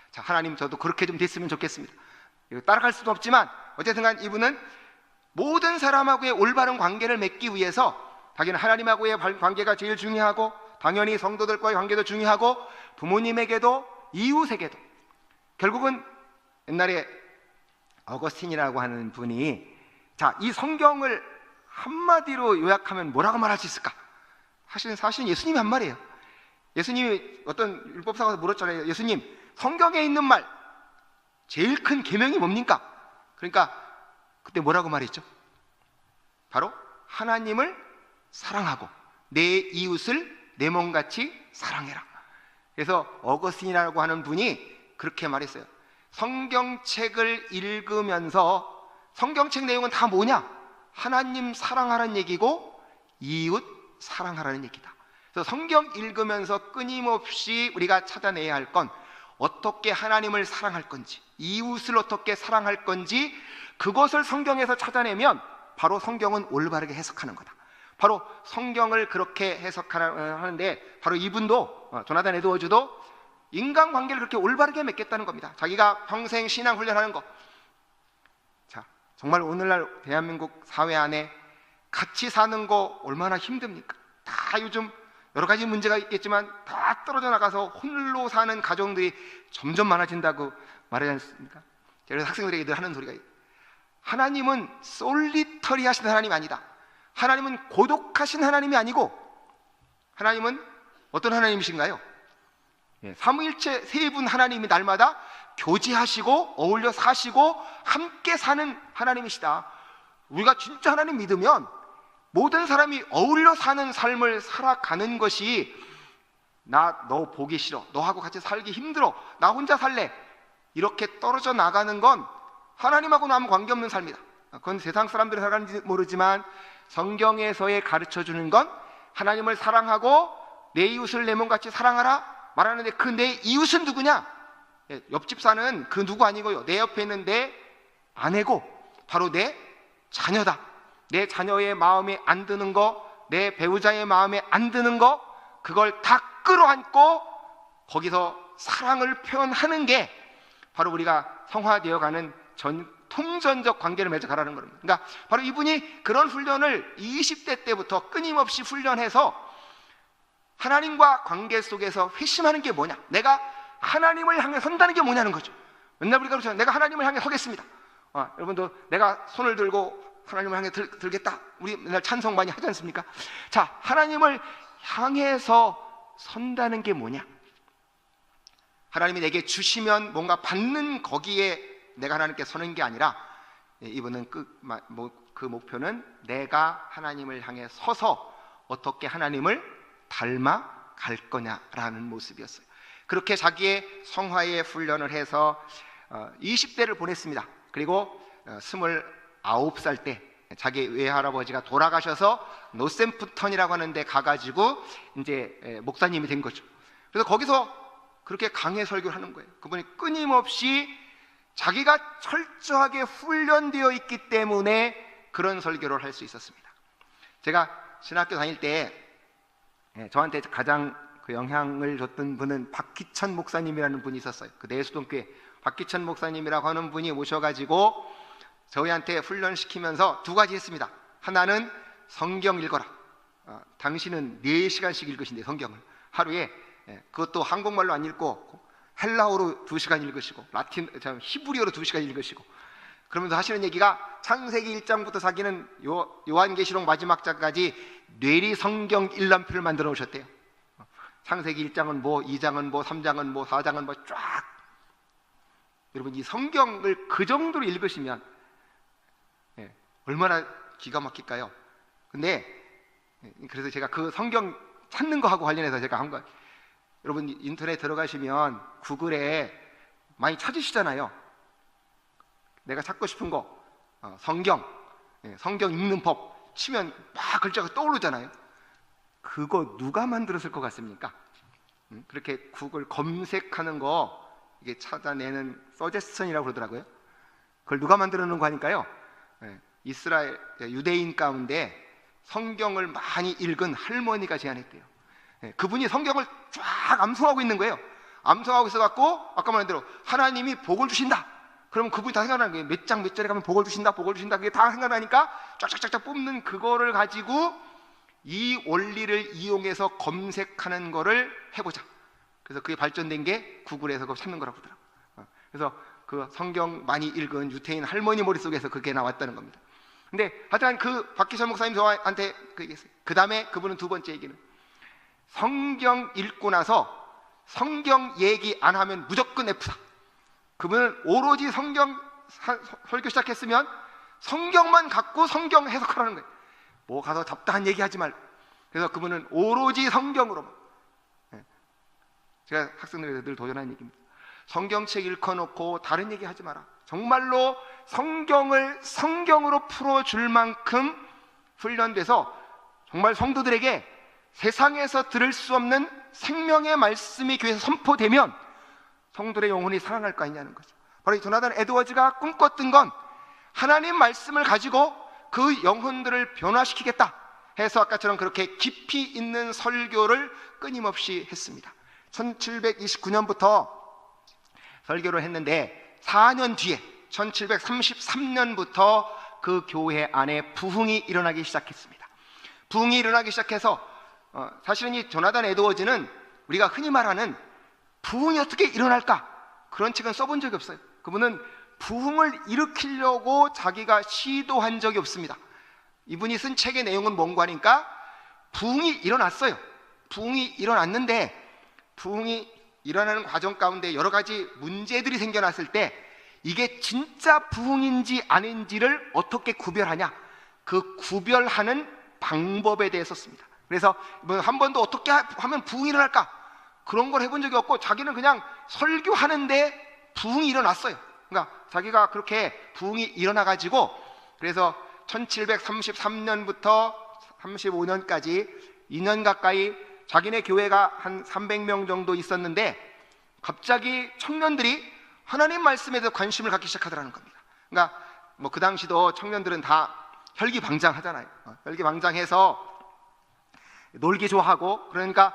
자, 하나님, 저도 그렇게 좀 됐으면 좋겠습니다. 이거 따라갈 수도 없지만 어쨌든 간 이분은 모든 사람하고의 올바른 관계를 맺기 위해서 자기는 하나님하고의 관계가 제일 중요하고 당연히 성도들과의 관계도 중요하고 부모님에게도 이웃에게도, 결국은 옛날에 어거스틴이라고 하는 분이, 자, 이 성경을 한마디로 요약하면 뭐라고 말할 수 있을까? 사실은 예수님이 한 말이에요. 예수님이 어떤 율법사가 물었잖아요. 예수님, 성경에 있는 말 제일 큰 계명이 뭡니까? 그러니까 그때 뭐라고 말했죠? 바로 하나님을 사랑하고 내 이웃을 내 몸같이 사랑해라. 그래서 어거스틴이라고 하는 분이 그렇게 말했어요. 성경책을 읽으면서 성경책 내용은 다 뭐냐? 하나님 사랑하라는 얘기고 이웃 사랑하라는 얘기다. 그래서 성경 읽으면서 끊임없이 우리가 찾아내야 할 건 어떻게 하나님을 사랑할 건지, 이웃을 어떻게 사랑할 건지, 그것을 성경에서 찾아내면 바로 성경은 올바르게 해석하는 거다. 바로 성경을 그렇게 해석하는데, 바로 이분도, 조나단 에드워즈도 인간관계를 그렇게 올바르게 맺겠다는 겁니다. 자기가 평생 신앙 훈련하는 거. 자, 정말 오늘날 대한민국 사회 안에 같이 사는 거 얼마나 힘듭니까? 다 요즘 여러 가지 문제가 있겠지만 다 떨어져 나가서 홀로 사는 가정들이 점점 많아진다고 말하지 않습니까? 그래서 학생들에게 늘 하는 소리가, 하나님은 솔리터리 하신 하나님이 아니다. 하나님은 고독하신 하나님이 아니고, 하나님은 어떤 하나님이신가요? 삼위일체 세 분 하나님이 날마다 교제하시고 어울려 사시고 함께 사는 하나님이시다. 우리가 진짜 하나님 믿으면 모든 사람이 어울려 사는 삶을 살아가는 것이, 너 보기 싫어, 너하고 같이 살기 힘들어, 나 혼자 살래, 이렇게 떨어져 나가는 건 하나님하고는 아무 관계없는 삶이다. 그건 세상 사람들이 살아가는지 모르지만 성경에서의 가르쳐주는 건 하나님을 사랑하고 내 이웃을 내 몸같이 사랑하라 말하는데, 그 내 이웃은 누구냐? 옆집 사는 그 누구 아니고요, 내 옆에 있는 내 아내고 바로 내 자녀다. 내 자녀의 마음에 안 드는 거, 내 배우자의 마음에 안 드는 거, 그걸 다 끌어안고 거기서 사랑을 표현하는 게 바로 우리가 성화되어가는 통전적 관계를 맺어가라는 겁니다. 그러니까 바로 이분이 그런 훈련을 20대 때부터 끊임없이 훈련해서 하나님과 관계 속에서 회심하는 게 뭐냐, 내가 하나님을 향해 선다는 게 뭐냐는 거죠. 맨날 우리가 그렇잖아요. 내가 하나님을 향해 서겠습니다. 여러분도 내가 손을 들고 하나님을 향해 들겠다. 우리 맨날 찬송 많이 하지 않습니까? 자, 하나님을 향해서 선다는 게 뭐냐? 하나님이 내게 주시면 뭔가 받는 거기에 내가 하나님께 서는 게 아니라, 이분은 그 목표는 내가 하나님을 향해 서서 어떻게 하나님을 닮아갈 거냐라는 모습이었어요. 그렇게 자기의 성화의 훈련을 해서 20대를 보냈습니다. 그리고 29살 때 자기 외할아버지가 돌아가셔서 노샘프턴이라고 하는 데 가가지고 이제 목사님이 된 거죠. 그래서 거기서 그렇게 강해 설교를 하는 거예요. 그분이 끊임없이 자기가 철저하게 훈련되어 있기 때문에 그런 설교를 할 수 있었습니다. 제가 신학교 다닐 때 저한테 가장 그 영향을 줬던 분은 박기천 목사님이라는 분이 있었어요. 그 내수동교회 박기천 목사님이라고 하는 분이 오셔가지고 저희한테 훈련시키면서 두 가지 했습니다. 하나는 성경 읽어라. 당신은 4시간씩 읽으신대, 성경을 하루에. 그것도 한국말로 안 읽고 헬라어로 2시간 읽으시고 히브리어로 2시간 읽으시고, 그러면서 하시는 얘기가 창세기 1장부터 자기는 요한계시록 마지막 장까지 뇌리 성경 일람표를 만들어 놓으셨대요. 창세기 1장은 뭐, 2장은 뭐, 3장은 뭐, 4장은 뭐 쫙. 여러분, 이 성경을 그 정도로 읽으시면 얼마나 기가 막힐까요? 근데 그래서 제가 그 성경 찾는 거하고 관련해서 제가 한 거예요. 여러분, 인터넷 들어가시면 구글에 많이 찾으시잖아요. 내가 찾고 싶은 거 성경 읽는 법 치면 막 글자가 떠오르잖아요. 그거 누가 만들었을 것 같습니까? 그렇게 구글 검색하는 거 이게 찾아내는 서제스천이라고 그러더라고요. 그걸 누가 만들어 놓은 거 아닐까요? 이스라엘 유대인 가운데 성경을 많이 읽은 할머니가 제안했대요. 그분이 성경을 쫙 암송하고 있는 거예요. 암송하고 있어갖고 아까 말한 대로 하나님이 복을 주신다. 그러면 그분이 다 생각나는 거예요. 몇 장 몇 절에 가면 복을 주신다, 복을 주신다. 그게 다 생각나니까 쫙쫙쫙쫙 뽑는 그거를 가지고 이 원리를 이용해서 검색하는 거를 해보자. 그래서 그게 발전된 게 구글에서 그거 찾는 거라고 하더라고요. 그래서 그 성경 많이 읽은 유태인 할머니 머릿속에서 그게 나왔다는 겁니다. 근데 하여튼 그 박기천 목사님 저한테 그 얘기했어요. 그 다음에 그분은 두 번째 얘기는 성경 읽고 나서 성경 얘기 안 하면 무조건 F다. 그분은 오로지 성경 설교 시작했으면 성경만 갖고 성경 해석하라는 거예요. 뭐 가서 잡다한 얘기하지 말고. 그래서 그분은 오로지 성경으로만. 제가 학생들에게 늘 도전하는 얘기입니다. 성경책 읽어놓고 다른 얘기 하지 마라. 정말로 성경을 성경으로 풀어줄 만큼 훈련돼서 정말 성도들에게 세상에서 들을 수 없는 생명의 말씀이 교회에서 선포되면 성도들의 영혼이 살아날 거 아니냐는 거죠. 바로 이 조나단 에드워즈가 꿈꿨던 건 하나님 말씀을 가지고 그 영혼들을 변화시키겠다 해서 아까처럼 그렇게 깊이 있는 설교를 끊임없이 했습니다. 1729년부터 설교를 했는데 4년 뒤에 1733년부터 그 교회 안에 부흥이 일어나기 시작했습니다. 부흥이 일어나기 시작해서 사실은 이 조나단 에드워즈는 우리가 흔히 말하는 부흥이 어떻게 일어날까? 그런 책은 써본 적이 없어요. 그분은 부흥을 일으키려고 자기가 시도한 적이 없습니다. 이분이 쓴 책의 내용은 뭔가 하니까 부흥이 일어났어요. 부흥이 일어났는데 부흥이 일어나는 과정 가운데 여러 가지 문제들이 생겨났을 때 이게 진짜 부흥인지 아닌지를 어떻게 구별하냐, 그 구별하는 방법에 대해서 썼습니다. 그래서 한 번도 어떻게 하면 부흥이 일어날까 그런 걸 해본 적이 없고 자기는 그냥 설교하는데 부흥이 일어났어요. 그러니까 자기가 그렇게 부흥이 일어나가지고 그래서 1733년부터 35년까지 2년 가까이 자기네 교회가 한 300명 정도 있었는데 갑자기 청년들이 하나님 말씀에 대해서 관심을 갖기 시작하더라는 겁니다. 그러니까 뭐 그 당시도 청년들은 다 혈기방장하잖아요. 혈기방장해서 놀기 좋아하고, 그러니까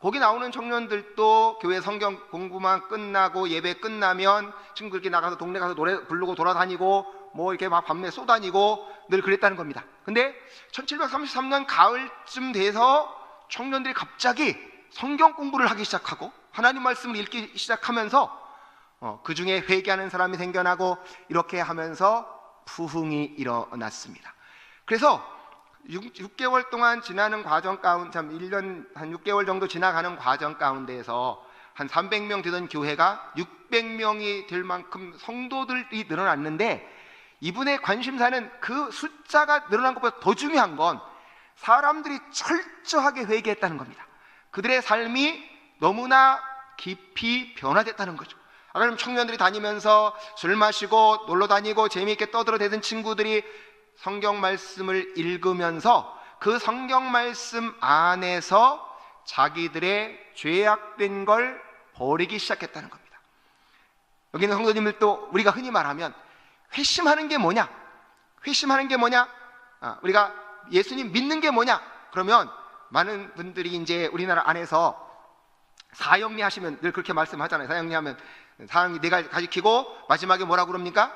거기 나오는 청년들도 교회 성경 공부만 끝나고 예배 끝나면 친구들끼리 나가서 동네 가서 노래 부르고 돌아다니고 뭐 이렇게 막 밤새 쏘다니고 늘 그랬다는 겁니다. 근데 1733년 가을쯤 돼서 청년들이 갑자기 성경 공부를 하기 시작하고 하나님 말씀을 읽기 시작하면서 그 중에 회개하는 사람이 생겨나고 이렇게 하면서 부흥이 일어났습니다. 그래서 6개월 동안 지나는 과정 가운데, 참 1년 한 6개월 정도 지나가는 과정 가운데에서 한 300명 되던 교회가 600명이 될 만큼 성도들이 늘어났는데, 이분의 관심사는 그 숫자가 늘어난 것보다 더 중요한 건 사람들이 철저하게 회개했다는 겁니다. 그들의 삶이 너무나 깊이 변화됐다는 거죠. 아까 그럼 청년들이 다니면서 술 마시고 놀러 다니고 재미있게 떠들어대던 친구들이 성경 말씀을 읽으면서 그 성경 말씀 안에서 자기들의 죄악된 걸 버리기 시작했다는 겁니다. 여기 있는 성도님들도 우리가 흔히 말하면 회심하는 게 뭐냐? 회심하는 게 뭐냐? 우리가 예수님 믿는 게 뭐냐? 그러면 많은 분들이 이제 우리나라 안에서 사형리 하시면 늘 그렇게 말씀하잖아요. 사형리 하면 사형리 네 가지 가지키고 마지막에 뭐라고 그럽니까?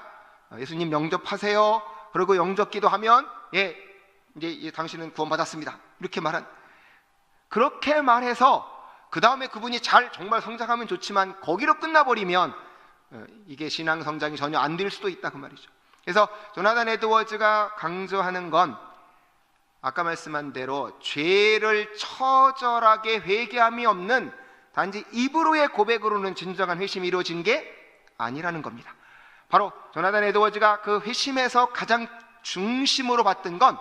예수님 영접하세요. 그리고 영접 기도하면 이제 당신은 구원받았습니다. 이렇게 말한, 그렇게 말해서 그 다음에 그분이 정말 성장하면 좋지만 거기로 끝나버리면 이게 신앙 성장이 전혀 안 될 수도 있다 그 말이죠. 그래서 조나단 에드워즈가 강조하는 건 아까 말씀한 대로 죄를 처절하게 회개함이 없는 단지 입으로의 고백으로는 진정한 회심이 이루어진 게 아니라는 겁니다. 바로 조나단 에드워즈가 그 회심에서 가장 중심으로 봤던 건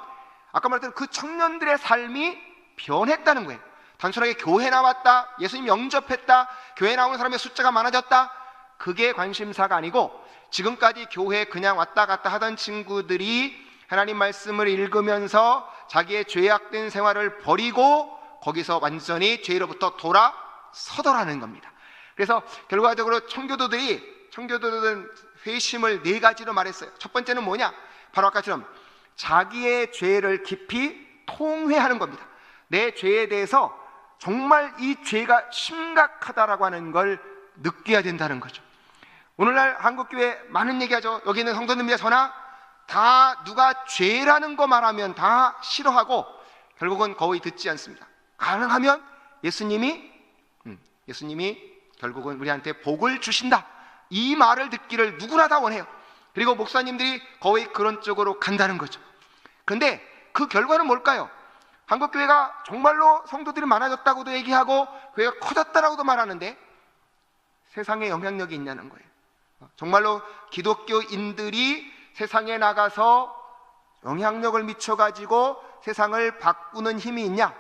아까 말했던 그 청년들의 삶이 변했다는 거예요. 단순하게 교회 나왔다, 예수님 영접했다, 교회 나오는 사람의 숫자가 많아졌다, 그게 관심사가 아니고 지금까지 교회에 그냥 왔다 갔다 하던 친구들이 하나님 말씀을 읽으면서 자기의 죄악된 생활을 버리고 거기서 완전히 죄로부터 돌아서더라는 겁니다. 그래서 결과적으로 청교도들은 회심을 4가지로 말했어요. 첫 번째는 뭐냐? 바로 아까처럼 자기의 죄를 깊이 통회하는 겁니다. 내 죄에 대해서 정말 이 죄가 심각하다라고 하는 걸 느껴야 된다는 거죠. 오늘날 한국교회 많은 얘기하죠. 여기 있는 성도님들 저나 다 누가 죄라는 거 말하면 다 싫어하고 결국은 거의 듣지 않습니다. 가능하면 예수님이 결국은 우리한테 복을 주신다, 이 말을 듣기를 누구나 다 원해요. 그리고 목사님들이 거의 그런 쪽으로 간다는 거죠. 그런데 그 결과는 뭘까요? 한국교회가 정말로 성도들이 많아졌다고도 얘기하고 교회가 커졌다라고도 말하는데 세상에 영향력이 있냐는 거예요. 정말로 기독교인들이 세상에 나가서 영향력을 미쳐가지고 세상을 바꾸는 힘이 있냐?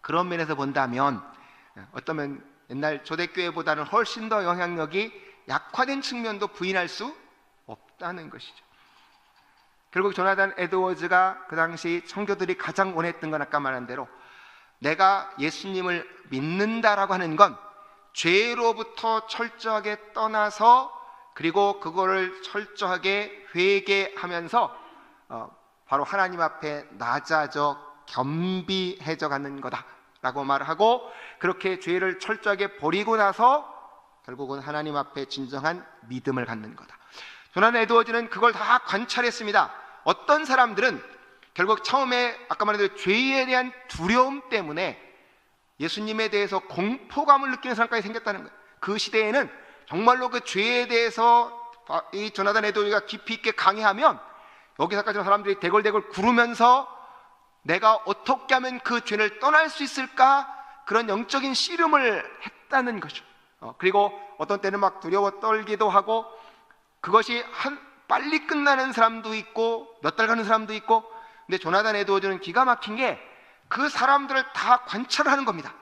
그런 면에서 본다면 어쩌면 옛날 초대교회보다는 훨씬 더 영향력이 약화된 측면도 부인할 수 없다는 것이죠. 결국 조나단 에드워즈가 그 당시 청교들이 가장 원했던 건 아까 말한 대로 내가 예수님을 믿는다라고 하는 건 죄로부터 철저하게 떠나서 그리고 그거를 철저하게 회개하면서 바로 하나님 앞에 낮아져 겸비해져 가는 거다라고 말하고, 그렇게 죄를 철저하게 버리고 나서 결국은 하나님 앞에 진정한 믿음을 갖는 거다. 조나단 에드워즈는 그걸 다 관찰했습니다. 어떤 사람들은 결국 처음에 아까 말한 대로 죄에 대한 두려움 때문에 예수님에 대해서 공포감을 느끼는 사람까지 생겼다는 거예요. 그 시대에는 정말로 그 죄에 대해서 이 조나단 에드워즈가 깊이 있게 강의하면 여기서까지 사람들이 대걸대걸 구르면서 내가 어떻게 하면 그 죄를 떠날 수 있을까, 그런 영적인 씨름을 했다는 거죠. 그리고 어떤 때는 막 두려워 떨기도 하고, 그것이 빨리 끝나는 사람도 있고 몇 달 가는 사람도 있고. 근데 조나단 에드워즈는 기가 막힌 게 그 사람들을 다 관찰을 하는 겁니다.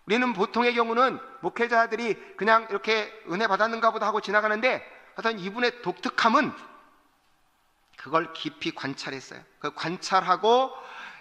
우리는 보통의 경우는 목회자들이 그냥 이렇게 은혜 받았는가 보다 하고 지나가는데, 하여튼 이분의 독특함은 그걸 깊이 관찰했어요. 그 관찰하고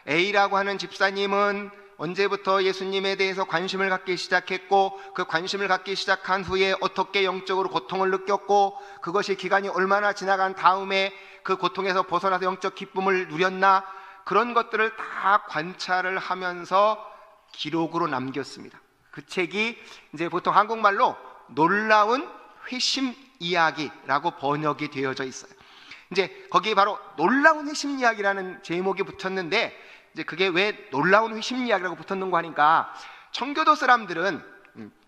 A라고 하는 집사님은 언제부터 예수님에 대해서 관심을 갖기 시작했고, 그 관심을 갖기 시작한 후에 어떻게 영적으로 고통을 느꼈고, 그것이 기간이 얼마나 지나간 다음에 그 고통에서 벗어나서 영적 기쁨을 누렸나, 그런 것들을 다 관찰을 하면서 기록으로 남겼습니다. 그 책이 이제 보통 한국말로 놀라운 회심 이야기라고 번역이 되어져 있어요. 이제 거기에 바로 놀라운 회심 이야기라는 제목이 붙었는데, 이제 그게 왜 놀라운 회심 이야기라고 붙었는가 하니까 청교도 사람들은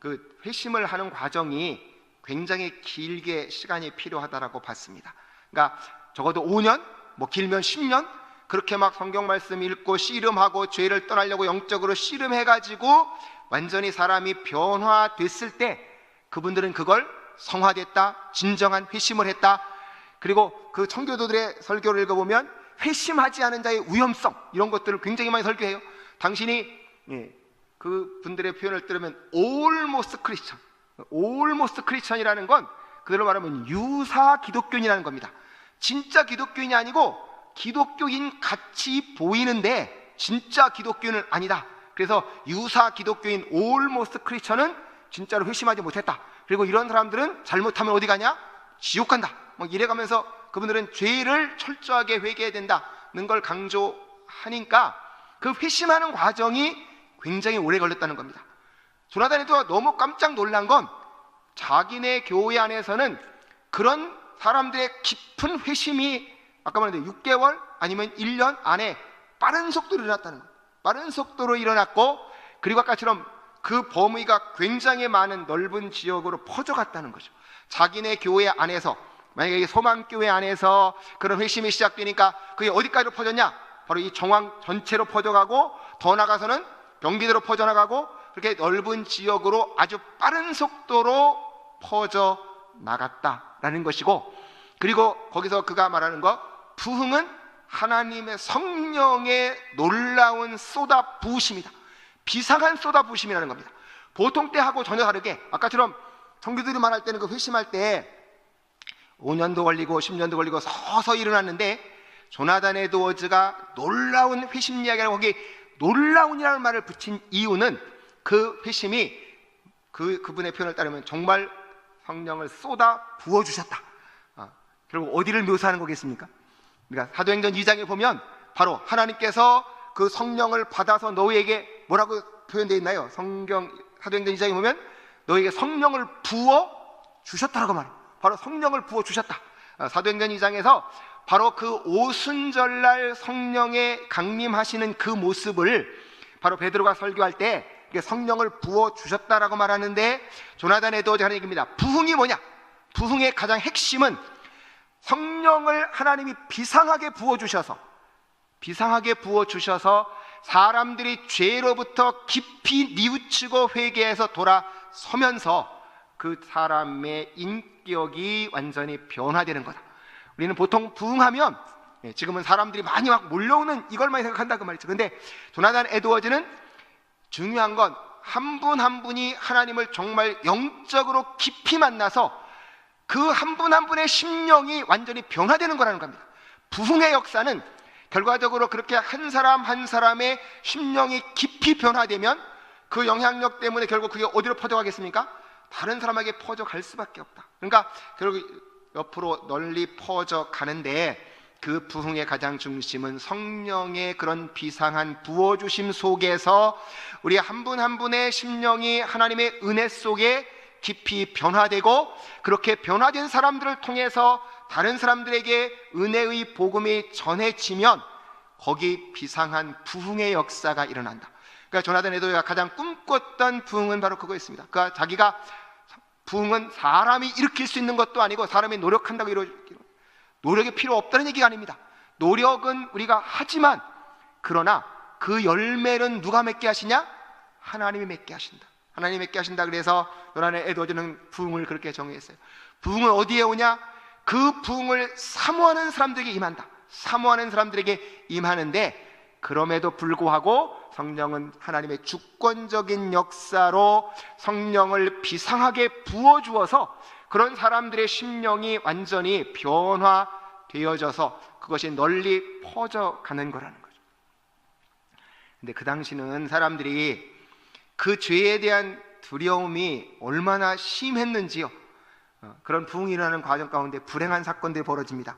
그 회심을 하는 과정이 굉장히 길게 시간이 필요하다라고 봤습니다. 그러니까 적어도 5년, 뭐 길면 10년 그렇게 막 성경 말씀 읽고 씨름하고 죄를 떠나려고 영적으로 씨름해가지고 완전히 사람이 변화됐을 때 그분들은 그걸 성화됐다, 진정한 회심을 했다. 그리고 그 청교도들의 설교를 읽어보면 회심하지 않은 자의 위험성 이런 것들을 굉장히 많이 설교해요. 당신이 그 분들의 표현을 들으면 almost Christian, almost Christian이라는 건 그대로 말하면 유사 기독교인이라는 겁니다. 진짜 기독교인이 아니고 기독교인 같이 보이는데 진짜 기독교인은 아니다. 그래서 유사 기독교인 almost Christian은 진짜로 회심하지 못했다. 그리고 이런 사람들은 잘못하면 어디 가냐? 지옥 간다. 뭐 이래가면서 그분들은 죄를 철저하게 회개해야 된다는 걸 강조하니까 그 회심하는 과정이 굉장히 오래 걸렸다는 겁니다. 조나단 에드워가 너무 깜짝 놀란 건 자기네 교회 안에서는 그런 사람들의 깊은 회심이 아까 말했는데 6개월 아니면 1년 안에 빠른 속도로 일어났다는 거예요. 빠른 속도로 일어났고 그리고 아까처럼 그 범위가 굉장히 많은 넓은 지역으로 퍼져갔다는 거죠. 자기네 교회 안에서 만약에 소망교회 안에서 그런 회심이 시작되니까 그게 어디까지로 퍼졌냐? 바로 이 정황 전체로 퍼져가고 더 나가서는 경기도로 퍼져나가고 그렇게 넓은 지역으로 아주 빠른 속도로 퍼져나갔다라는 것이고 그리고 거기서 그가 말하는 것 부흥은 하나님의 성령의 놀라운 쏟아 부으심이다. 비상한 쏟아 부으심이라는 겁니다. 보통 때하고 전혀 다르게 아까처럼 청교도들이 말할 때는 그 회심할 때 5년도 걸리고 10년도 걸리고 서서히 일어났는데 조나단 에드워즈가 놀라운 회심 이야기라고 거기 놀라운이라는 말을 붙인 이유는 그 회심이 그분의 표현을 따르면 정말 성령을 쏟아 부어주셨다. 결국 어디를 묘사하는 거겠습니까? 그러니까 사도행전 2장에 보면 바로 하나님께서 그 성령을 받아서 너희에게 뭐라고 표현되어 있나요? 사도행전 2장에 보면 너희에게 성령을 부어 주셨다라고 말해요. 바로 성령을 부어 주셨다. 사도행전 2장에서 바로 그 오순절날 성령의 강림하시는 그 모습을 바로 베드로가 설교할 때 성령을 부어 주셨다라고 말하는데 조나단 에드워즈가 하는 얘기입니다. 부흥이 뭐냐? 부흥의 가장 핵심은 성령을 하나님이 비상하게 부어주셔서 사람들이 죄로부터 깊이 뉘우치고 회개해서 돌아서면서 그 사람의 인격이 완전히 변화되는 거다. 우리는 보통 부흥하면 지금은 사람들이 많이 막 몰려오는 이걸만 생각한다 그 말이죠. 그런데 조나단 에드워즈는 중요한 건 한 분 한 분이 하나님을 정말 영적으로 깊이 만나서 그 한 분 한 분의 심령이 완전히 변화되는 거라는 겁니다. 부흥의 역사는 결과적으로 그렇게 한 사람 한 사람의 심령이 깊이 변화되면 그 영향력 때문에 결국 그게 어디로 퍼져가겠습니까? 다른 사람에게 퍼져갈 수밖에 없다. 그러니까 결국 옆으로 널리 퍼져가는데 그 부흥의 가장 중심은 성령의 그런 비상한 부어주심 속에서 우리 한 분 한 분의 심령이 하나님의 은혜 속에 깊이 변화되고 그렇게 변화된 사람들을 통해서 다른 사람들에게 은혜의 복음이 전해지면 거기 비상한 부흥의 역사가 일어난다. 그러니까 조나단 에드워즈가 가장 꿈꿨던 부흥은 바로 그거였습니다. 그러니까 자기가 부흥은 사람이 일으킬 수 있는 것도 아니고 사람이 노력한다고 이루어지는 노력이 필요 없다는 얘기가 아닙니다. 노력은 우리가 하지만 그러나 그 열매는 누가 맺게 하시냐? 하나님이 맺게 하신다. 하나님이 맺게 하신다. 그래서 조나단 에드워즈는 부흥을 그렇게 정의했어요. 부흥은 어디에 오냐? 그 부흥을 사모하는 사람들에게 임한다. 사모하는 사람들에게 임하는데 그럼에도 불구하고 성령은 하나님의 주권적인 역사로 성령을 비상하게 부어주어서 그런 사람들의 심령이 완전히 변화되어져서 그것이 널리 퍼져가는 거라는 거죠. 근데 그 당시는 사람들이 그 죄에 대한 두려움이 얼마나 심했는지요. 그런 부흥이 일어나는 과정 가운데 불행한 사건들이 벌어집니다.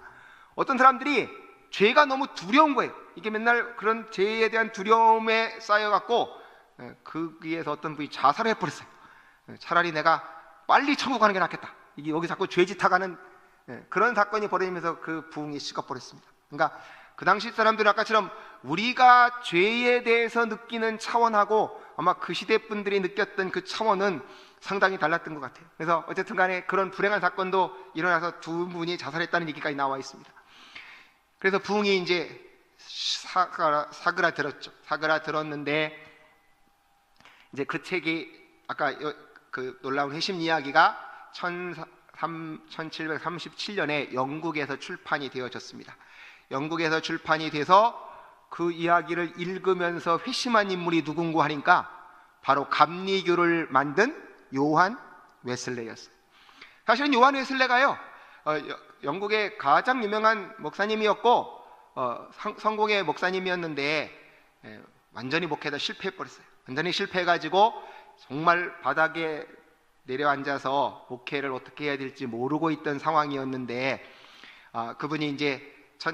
어떤 사람들이 죄가 너무 두려운 거예요. 이게 맨날 그런 죄에 대한 두려움에 쌓여갖고 거기에서 어떤 분이 자살을 해버렸어요. 차라리 내가 빨리 천국 가는 게 낫겠다. 이게 여기 자꾸 죄짓하가는 그런 사건이 벌어지면서 그 부흥이 식어버렸습니다. 그러니까 그 당시 사람들은 아까처럼 우리가 죄에 대해서 느끼는 차원하고 아마 그 시대 분들이 느꼈던 그 차원은 상당히 달랐던 것 같아요. 그래서 어쨌든 간에 그런 불행한 사건도 일어나서 두 분이 자살했다는 얘기까지 나와 있습니다. 그래서 부흥이 이제 사그라들었죠. 사그라들었는데 이제 그 책이 아까 그 놀라운 회심 이야기가 1737년에 영국에서 출판이 되어졌습니다. 영국에서 출판이 돼서 그 이야기를 읽으면서 회심한 인물이 누군고 하니까 바로 감리교를 만든 요한 웨슬레였어요. 사실은 요한 웨슬레가요, 영국의 가장 유명한 목사님이었고 성공의 목사님이었는데 완전히 목회다 실패해버렸어요. 완전히 실패해가지고 정말 바닥에 내려앉아서 목회를 어떻게 해야 될지 모르고 있던 상황이었는데 그분이 이제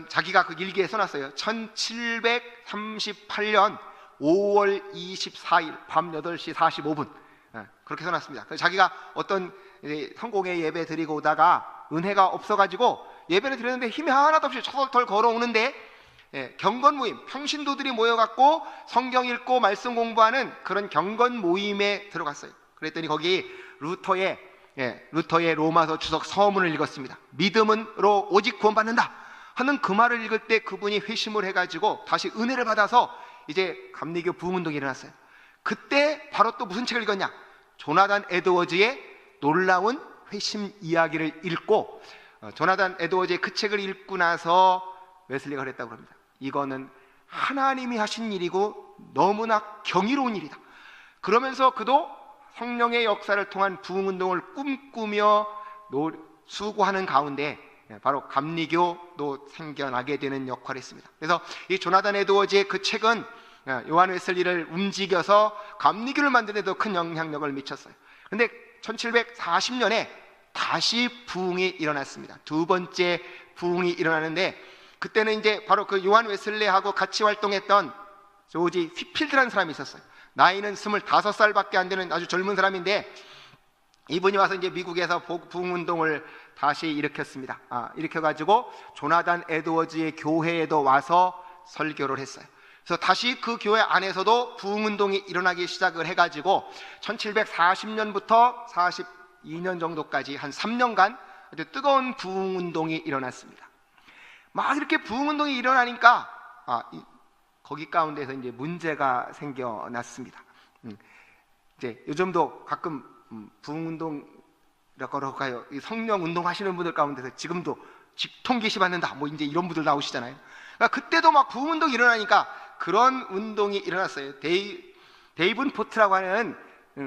자기가 그 일기에 써놨어요. 1738년 5월 24일 밤 8시 45분 그렇게 써놨습니다. 그래서 자기가 어떤 성공의 예배 드리고 오다가 은혜가 없어가지고 예배를 드렸는데 힘이 하나도 없이 터덜 걸어오는데 경건 모임, 평신도들이 모여갖고 성경 읽고 말씀 공부하는 그런 경건 모임에 들어갔어요. 그랬더니 거기 루터의 로마서 주석 서문을 읽었습니다. 믿음으로 오직 구원받는다 하는 그 말을 읽을 때 그분이 회심을 해가지고 다시 은혜를 받아서 이제 감리교 부흥운동이 일어났어요. 그때 바로 또 무슨 책을 읽었냐? 조나단 에드워즈의 놀라운 회심 이야기를 읽고 조나단 에드워즈의 그 책을 읽고 나서 웨슬리가 그랬다고 합니다. 이거는 하나님이 하신 일이고 너무나 경이로운 일이다. 그러면서 그도 성령의 역사를 통한 부흥운동을 꿈꾸며 수고하는 가운데 바로 감리교도 생겨나게 되는 역할을 했습니다. 그래서 이 조나단 에드워즈의 그 책은 요한 웨슬리를 움직여서 감리교를 만드는 데도 큰 영향력을 미쳤어요. 그런데 1740년에 다시 부흥이 일어났습니다. 두 번째 부흥이 일어나는데 그때는 이제 바로 그 요한 웨슬리하고 같이 활동했던 조지 휘필드라는 사람이 있었어요. 나이는 25살밖에 안 되는 아주 젊은 사람인데 이분이 와서 이제 미국에서 부흥운동을 다시 일으켰습니다. 일으켜가지고 조나단 에드워즈의 교회에도 와서 설교를 했어요. 그래서 다시 그 교회 안에서도 부흥운동이 일어나기 시작을 해가지고 1740년부터 42년 정도까지 한 3년간 아주 뜨거운 부흥운동이 일어났습니다. 막 이렇게 부흥운동이 일어나니까 거기 가운데서 이제 문제가 생겨났습니다. 이제 요즘도 가끔 부흥운동이라고 할까요? 성령 운동 하시는 분들 가운데서 지금도 직통 계시 받는다 뭐 이제 이런 분들 나오시잖아요. 그러니까 그때도 막 부흥운동이 일어나니까 그런 운동이 일어났어요. 데이븐 포트라고 하는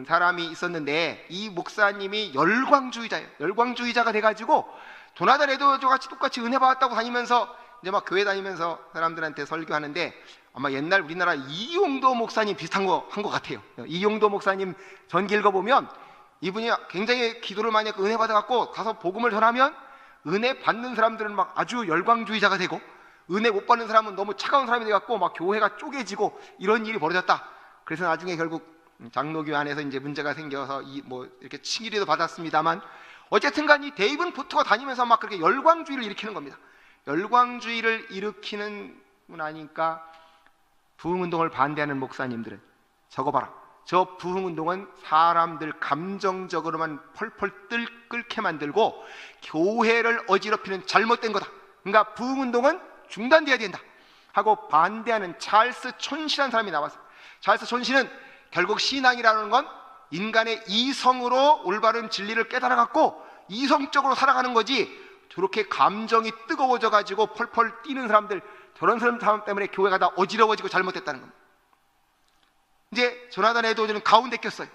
사람이 있었는데 이 목사님이 열광주의자예요. 열광주의자가 돼가지고 조나단 에드워즈 같이 똑같이 은혜 받았다고 다니면서 이제 막 교회 다니면서 사람들한테 설교하는데 아마 옛날 우리나라 이용도 목사님 비슷한 거 한 것 같아요. 이용도 목사님 전기 읽어보면 이분이 굉장히 기도를 많이 했고 은혜 받아갖고 가서 복음을 전하면 은혜 받는 사람들은 막 아주 열광주의자가 되고 은혜 못 받는 사람은 너무 차가운 사람이 돼갖고 막 교회가 쪼개지고 이런 일이 벌어졌다. 그래서 나중에 결국 장로교 안에서 이제 문제가 생겨서 뭐 이렇게 칭의도 받았습니다만 어쨌든 간 이 데이븐 포트가 다니면서 막 그렇게 열광주의를 일으키는 겁니다. 열광주의를 일으키는 분 아니까 부흥운동을 반대하는 목사님들은 저거 봐라. 저 부흥운동은 사람들 감정적으로만 펄펄 끓게 만들고 교회를 어지럽히는 잘못된 거다. 그러니까 부흥운동은 중단돼야 된다 하고 반대하는 찰스 촌시라는 사람이 나왔어요. 찰스 촌시는 결국 신앙이라는 건 인간의 이성으로 올바른 진리를 깨달아갖고 이성적으로 살아가는 거지 저렇게 감정이 뜨거워져 가지고 펄펄 뛰는 사람들 저런 사람 때문에 교회가 다 어지러워지고 잘못됐다는 겁니다. 이제 조나단 에드워즈는 가운데 꼈어요.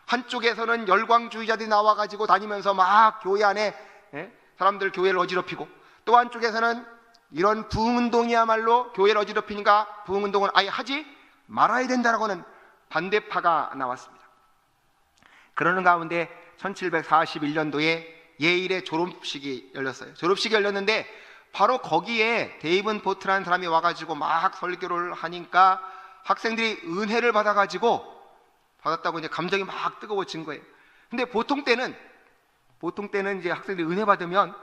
한쪽에서는 열광주의자들이 나와가지고 다니면서 막 교회 안에 사람들 교회를 어지럽히고 또 한쪽에서는 이런 부흥운동이야말로 교회를 어지럽히니까 부흥운동은 아예 하지 말아야 된다라고 하는 반대파가 나왔습니다. 그러는 가운데 1741년도에 예일의 졸업식이 열렸어요. 졸업식이 열렸는데 바로 거기에 데이븐 포트라는 사람이 와가지고 막 설교를 하니까 학생들이 은혜를 받았다고 이제 감정이 막 뜨거워진 거예요. 근데 보통 때는 이제 학생들이 은혜 받으면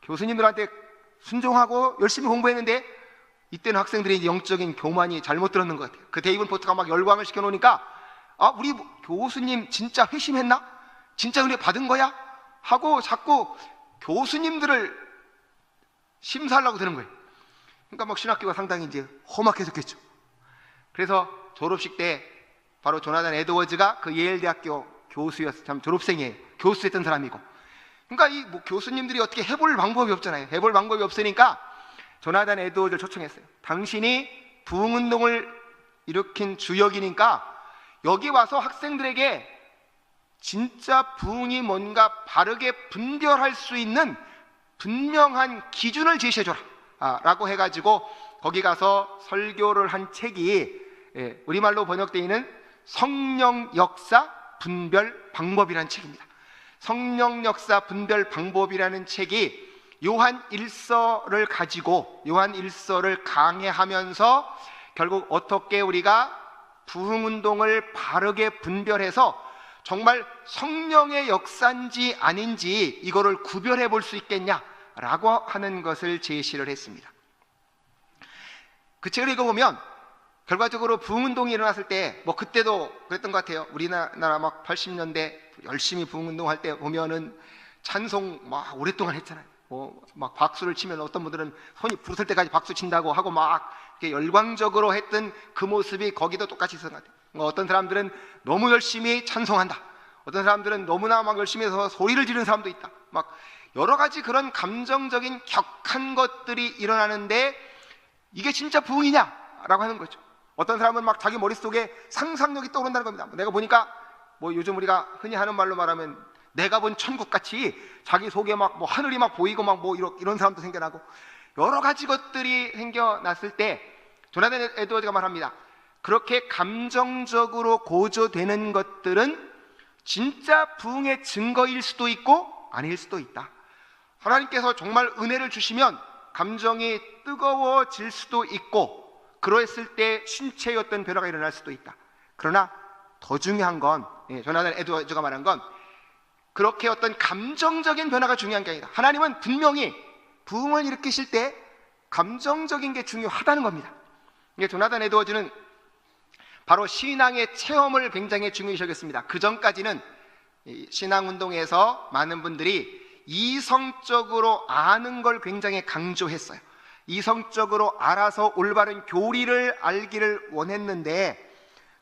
교수님들한테 순종하고 열심히 공부했는데 이때는 학생들이 이제 영적인 교만이 잘못 들었는 것 같아요. 그 데이븐 포트가 막 열광을 시켜놓으니까 우리 교수님 진짜 회심했나? 진짜 은혜 받은 거야? 하고 자꾸 교수님들을 심사하려고 드는 거예요. 그러니까 막 신학교가 상당히 이제 험악해졌겠죠. 그래서 졸업식 때 바로 조나단 에드워즈가 그 예일 대학교 교수였어요. 참 졸업생이에요. 교수했던 사람이고. 그러니까 이 뭐 교수님들이 어떻게 해볼 방법이 없잖아요. 해볼 방법이 없으니까 조나단 에드워즈를 초청했어요. 당신이 부흥운동을 일으킨 주역이니까 여기 와서 학생들에게 진짜 부흥이 뭔가 바르게 분별할 수 있는 분명한 기준을 제시해줘라 라고 해가지고 거기 가서 설교를 한 책이 우리말로 번역되어 있는 성령 역사 분별 방법이라는 책입니다. 성령 역사 분별 방법이라는 책이 요한 1서를 가지고 요한 1서를 강해하면서 결국 어떻게 우리가 부흥운동을 바르게 분별해서 정말 성령의 역사인지 아닌지 이거를 구별해 볼 수 있겠냐라고 하는 것을 제시를 했습니다. 그 책을 읽어보면 결과적으로 부흥운동이 일어났을 때 뭐 그때도 그랬던 것 같아요. 우리나라 막 80년대 열심히 부흥운동 할 때 보면은 찬송 막 오랫동안 했잖아요. 막 박수를 치면 어떤 분들은 손이 부르실 때까지 박수 친다고 하고 막 이렇게 열광적으로 했던 그 모습이 거기도 똑같이 있었던 것 같아요. 어떤 사람들은 너무 열심히 찬송한다. 어떤 사람들은 너무나 막 열심히 해서 소리를 지르는 사람도 있다. 막 여러 가지 그런 감정적인 격한 것들이 일어나는데 이게 진짜 부흥이냐라고 하는 거죠. 어떤 사람은 막 자기 머릿속에 상상력이 떠오른다는 겁니다. 내가 보니까 뭐 요즘 우리가 흔히 하는 말로 말하면 내가 본 천국같이 자기 속에 막 뭐 하늘이 막 보이고 막 뭐 이런 사람도 생겨나고 여러 가지 것들이 생겨났을 때 조나단 에드워즈가 말합니다. 그렇게 감정적으로 고조되는 것들은 진짜 부흥의 증거일 수도 있고 아닐 수도 있다. 하나님께서 정말 은혜를 주시면 감정이 뜨거워질 수도 있고 그랬을 때 신체의 어떤 변화가 일어날 수도 있다. 그러나 더 중요한 건 조나단 에드워즈가 말한 건 그렇게 어떤 감정적인 변화가 중요한 게 아니다. 하나님은 분명히 부흥을 일으키실 때 감정적인 게 중요하다는 겁니다. 조나단 에드워즈는 바로 신앙의 체험을 굉장히 중요시 여겼습니다. 그 전까지는 신앙운동에서 많은 분들이 이성적으로 아는 걸 굉장히 강조했어요. 이성적으로 알아서 올바른 교리를 알기를 원했는데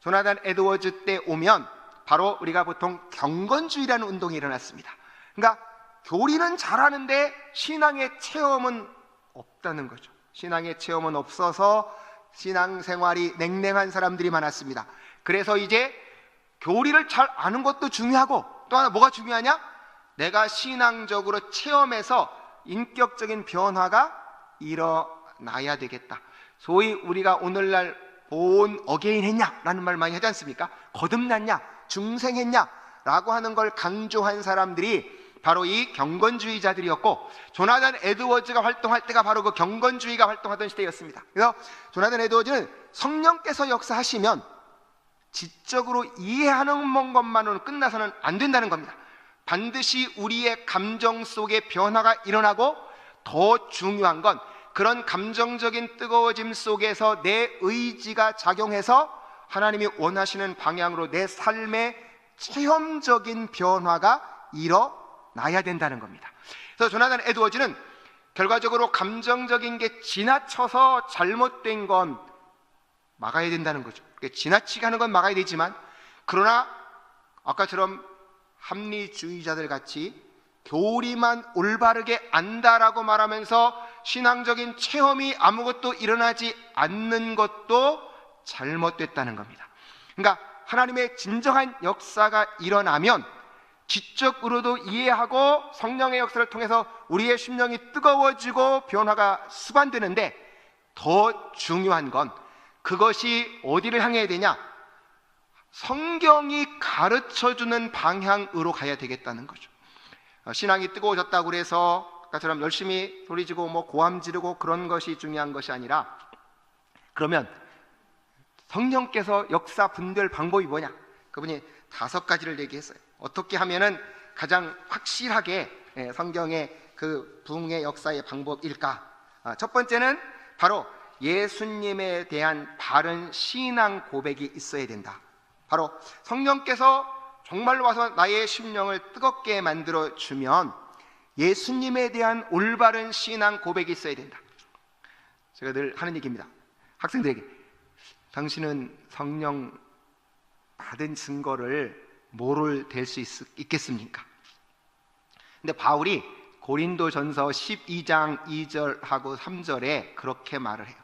조나단 에드워즈 때 오면 바로 우리가 보통 경건주의라는 운동이 일어났습니다. 그러니까 교리는 잘하는데 신앙의 체험은 없다는 거죠. 신앙의 체험은 없어서 신앙생활이 냉랭한 사람들이 많았습니다. 그래서 이제 교리를 잘 아는 것도 중요하고 또 하나 뭐가 중요하냐? 내가 신앙적으로 체험해서 인격적인 변화가 일어나야 되겠다. 소위 우리가 오늘날 본 어게인 했냐라는 말 많이 하지 않습니까? 거듭났냐? 중생했냐? 라고 하는 걸 강조한 사람들이 바로 이 경건주의자들이었고 조나단 에드워즈가 활동할 때가 바로 그 경건주의가 활동하던 시대였습니다. 그래서 조나단 에드워즈는 성령께서 역사하시면 지적으로 이해하는 것만으로는 끝나서는 안 된다는 겁니다. 반드시 우리의 감정 속에 변화가 일어나고 더 중요한 건 그런 감정적인 뜨거워짐 속에서 내 의지가 작용해서 하나님이 원하시는 방향으로 내 삶의 체험적인 변화가 일어나야 된다는 겁니다. 그래서 조나단 에드워즈는 결과적으로 감정적인 게 지나쳐서 잘못된 건 막아야 된다는 거죠. 지나치게 하는 건 막아야 되지만 그러나 아까처럼 합리주의자들 같이 교리만 올바르게 안다라고 말하면서 신앙적인 체험이 아무것도 일어나지 않는 것도 잘못됐다는 겁니다. 그러니까 하나님의 진정한 역사가 일어나면 지적으로도 이해하고 성령의 역사를 통해서 우리의 심령이 뜨거워지고 변화가 수반되는데 더 중요한 건 그것이 어디를 향해야 되냐? 성경이 가르쳐주는 방향으로 가야 되겠다는 거죠. 신앙이 뜨거워졌다고 그래서 아까처럼 열심히 소리지고 뭐 고함 지르고 그런 것이 중요한 것이 아니라 그러면 성령께서 역사 분별 방법이 뭐냐? 그분이 5가지를 얘기했어요. 어떻게 하면은 가장 확실하게 성경의 그 부흥의 역사의 방법일까? 첫 번째는 바로 예수님에 대한 바른 신앙 고백이 있어야 된다. 바로 성령께서 정말로 와서 나의 심령을 뜨겁게 만들어주면 예수님에 대한 올바른 신앙 고백이 있어야 된다. 제가 늘 하는 얘기입니다. 학생들에게, 당신은 성령 받은 증거를 뭐를 댈 수 있겠습니까? 근데 바울이 고린도전서 12장 2절하고 3절에 그렇게 말을 해요.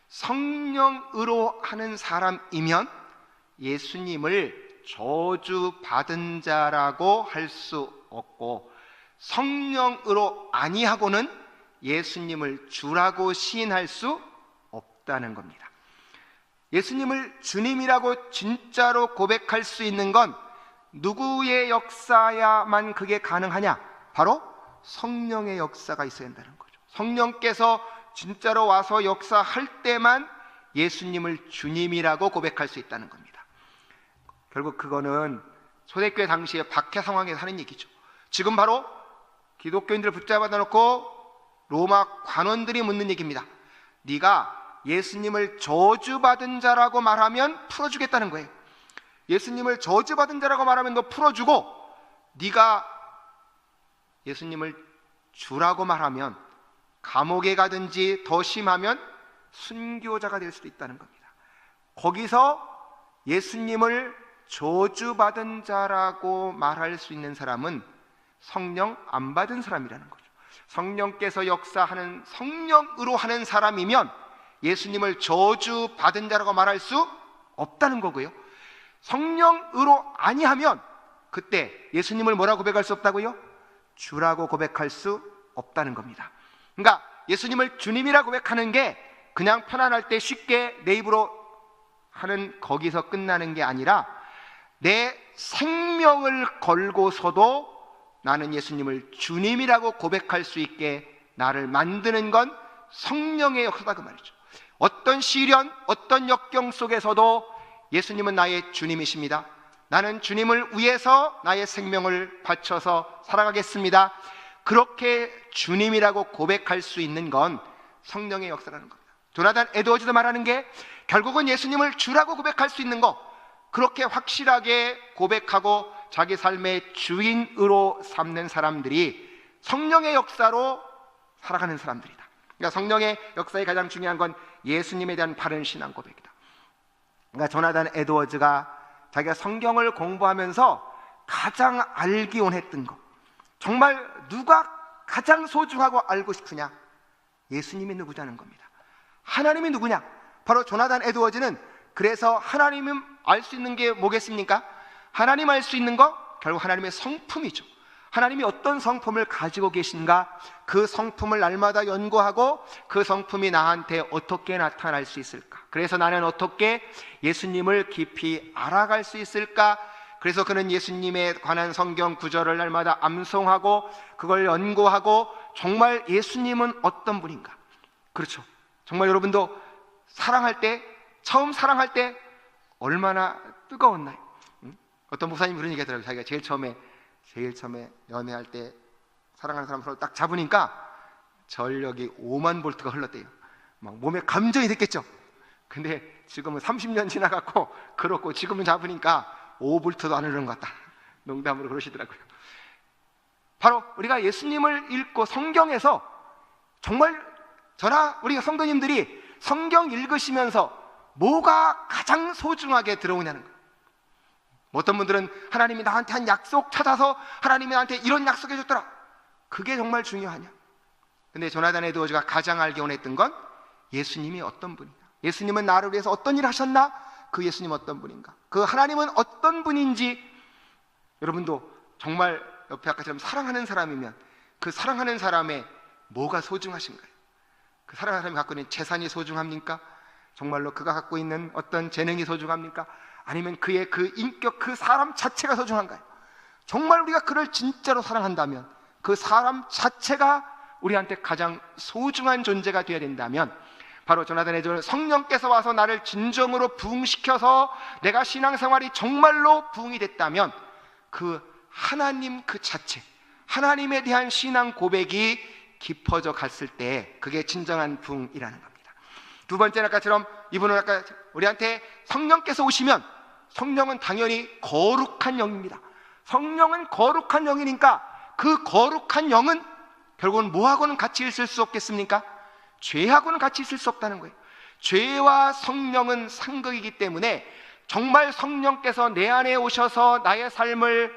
성령으로 하는 사람이면 예수님을 저주받은 자라고 할 수 없고, 성령으로 아니하고는 예수님을 주라고 시인할 수 없다는 겁니다. 예수님을 주님이라고 진짜로 고백할 수 있는 건 누구의 역사야만 그게 가능하냐? 바로 성령의 역사가 있어야 한다는 거죠. 성령께서 진짜로 와서 역사할 때만 예수님을 주님이라고 고백할 수 있다는 겁니다. 결국 그거는 초대교회 당시에 박해 상황에서 하는 얘기죠. 지금 바로 기독교인들을 붙잡아 놓고 로마 관원들이 묻는 얘기입니다. 네가 예수님을 저주받은 자라고 말하면 풀어주겠다는 거예요. 예수님을 저주받은 자라고 말하면 너 풀어주고, 네가 예수님을 주라고 말하면 감옥에 가든지 더 심하면 순교자가 될 수도 있다는 겁니다. 거기서 예수님을 저주받은 자라고 말할 수 있는 사람은 성령 안 받은 사람이라는 거죠. 성령께서 역사하는 성령으로 하는 사람이면 예수님을 저주받은 자라고 말할 수 없다는 거고요. 성령으로 아니하면 그때 예수님을 뭐라고 고백할 수 없다고요? 주라고 고백할 수 없다는 겁니다. 그러니까 예수님을 주님이라고 고백하는 게 그냥 편안할 때 쉽게 내 입으로 하는 거기서 끝나는 게 아니라 내 생명을 걸고서도 나는 예수님을 주님이라고 고백할 수 있게 나를 만드는 건 성령의 역사다 그 말이죠. 어떤 시련, 어떤 역경 속에서도 예수님은 나의 주님이십니다. 나는 주님을 위해서 나의 생명을 바쳐서 살아가겠습니다. 그렇게 주님이라고 고백할 수 있는 건 성령의 역사라는 겁니다. 조나단 에드워즈도 말하는 게 결국은 예수님을 주라고 고백할 수 있는 거, 그렇게 확실하게 고백하고 자기 삶의 주인으로 삼는 사람들이 성령의 역사로 살아가는 사람들이다. 그러니까 성령의 역사의 가장 중요한 건 예수님에 대한 바른 신앙 고백이다. 그러니까 조나단 에드워즈가 자기가 성경을 공부하면서 가장 알기 원했던 거, 정말 누가 가장 소중하고 알고 싶으냐? 예수님이 누구냐는 겁니다. 하나님이 누구냐? 바로 조나단 에드워즈는 그래서 하나님은 알 수 있는 게 뭐겠습니까? 하나님 알 수 있는 거 결국 하나님의 성품이죠. 하나님이 어떤 성품을 가지고 계신가, 그 성품을 날마다 연구하고 그 성품이 나한테 어떻게 나타날 수 있을까, 그래서 나는 어떻게 예수님을 깊이 알아갈 수 있을까. 그래서 그는 예수님에 관한 성경 구절을 날마다 암송하고 그걸 연구하고 정말 예수님은 어떤 분인가. 그렇죠. 정말 여러분도 사랑할 때, 처음 사랑할 때 얼마나 뜨거웠나요? 어떤 목사님 그런 얘기 하더라고요. 자기가 제일 처음에 연애할 때 사랑하는 사람 서로 딱 잡으니까 전력이 5만 볼트가 흘렀대요. 막 몸에 감정이 됐겠죠. 근데 지금은 30년 지나갔고 그렇고 지금은 잡으니까 5볼트도 안 흐르는 것 같다. 농담으로 그러시더라고요. 바로 우리가 예수님을 읽고 성경에서 정말 저나 우리 성도님들이 성경 읽으시면서 뭐가 가장 소중하게 들어오냐는 거예요. 어떤 분들은 하나님이 나한테 한 약속 찾아서 하나님이 나한테 이런 약속해 줬더라, 그게 정말 중요하냐? 근데 조나단 에드워즈가 가장 알기 원했던 건 예수님이 어떤 분인가, 예수님은 나를 위해서 어떤 일을 하셨나, 그 예수님 어떤 분인가, 그 하나님은 어떤 분인지. 여러분도 정말 옆에 아까처럼 사랑하는 사람이면 그 사랑하는 사람의 뭐가 소중하신가요? 그 사랑하는 사람이 갖고 있는 재산이 소중합니까? 정말로 그가 갖고 있는 어떤 재능이 소중합니까? 아니면 그의 그 인격, 그 사람 자체가 소중한가요? 정말 우리가 그를 진짜로 사랑한다면 그 사람 자체가 우리한테 가장 소중한 존재가 되어야 된다면, 바로 조나단 에드워즈는 성령께서 와서 나를 진정으로 부흥시켜서 내가 신앙생활이 정말로 부흥이 됐다면 그 하나님 그 자체, 하나님에 대한 신앙 고백이 깊어져 갔을 때 그게 진정한 부흥이라는 겁니다. 두 번째는 아까처럼 이분은 아까 우리한테 성령께서 오시면 성령은 당연히 거룩한 영입니다. 성령은 거룩한 영이니까 그 거룩한 영은 결국은 뭐하고는 같이 있을 수 없겠습니까? 죄하고는 같이 있을 수 없다는 거예요. 죄와 성령은 상극이기 때문에 정말 성령께서 내 안에 오셔서 나의 삶을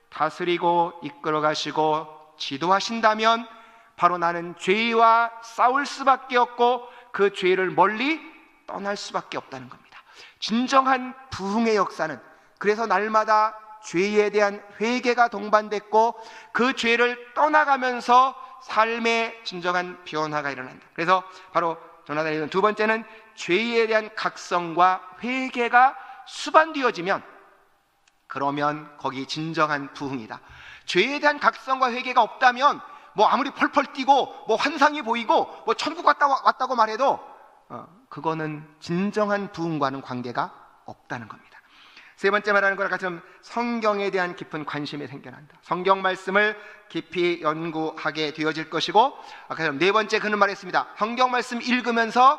다스리고 이끌어 가시고 지도하신다면 바로 나는 죄와 싸울 수밖에 없고 그 죄를 멀리 떠날 수밖에 없다는 겁니다. 진정한 부흥의 역사는 그래서 날마다 죄에 대한 회개가 동반됐고 그 죄를 떠나가면서 삶의 진정한 변화가 일어난다. 그래서 바로 조나단의 두 번째는 죄에 대한 각성과 회개가 수반되어지면 그러면 거기 진정한 부흥이다. 죄에 대한 각성과 회개가 없다면 뭐 아무리 펄펄 뛰고 뭐 환상이 보이고 뭐 천국 왔다고 말해도 그거는 진정한 부흥과는 관계가 없다는 겁니다. 세 번째 말하는 거랑 같은 성경에 대한 깊은 관심이 생겨난다. 성경 말씀을 깊이 연구하게 되어질 것이고, 아까 네 번째 그는 말했습니다. 성경 말씀 읽으면서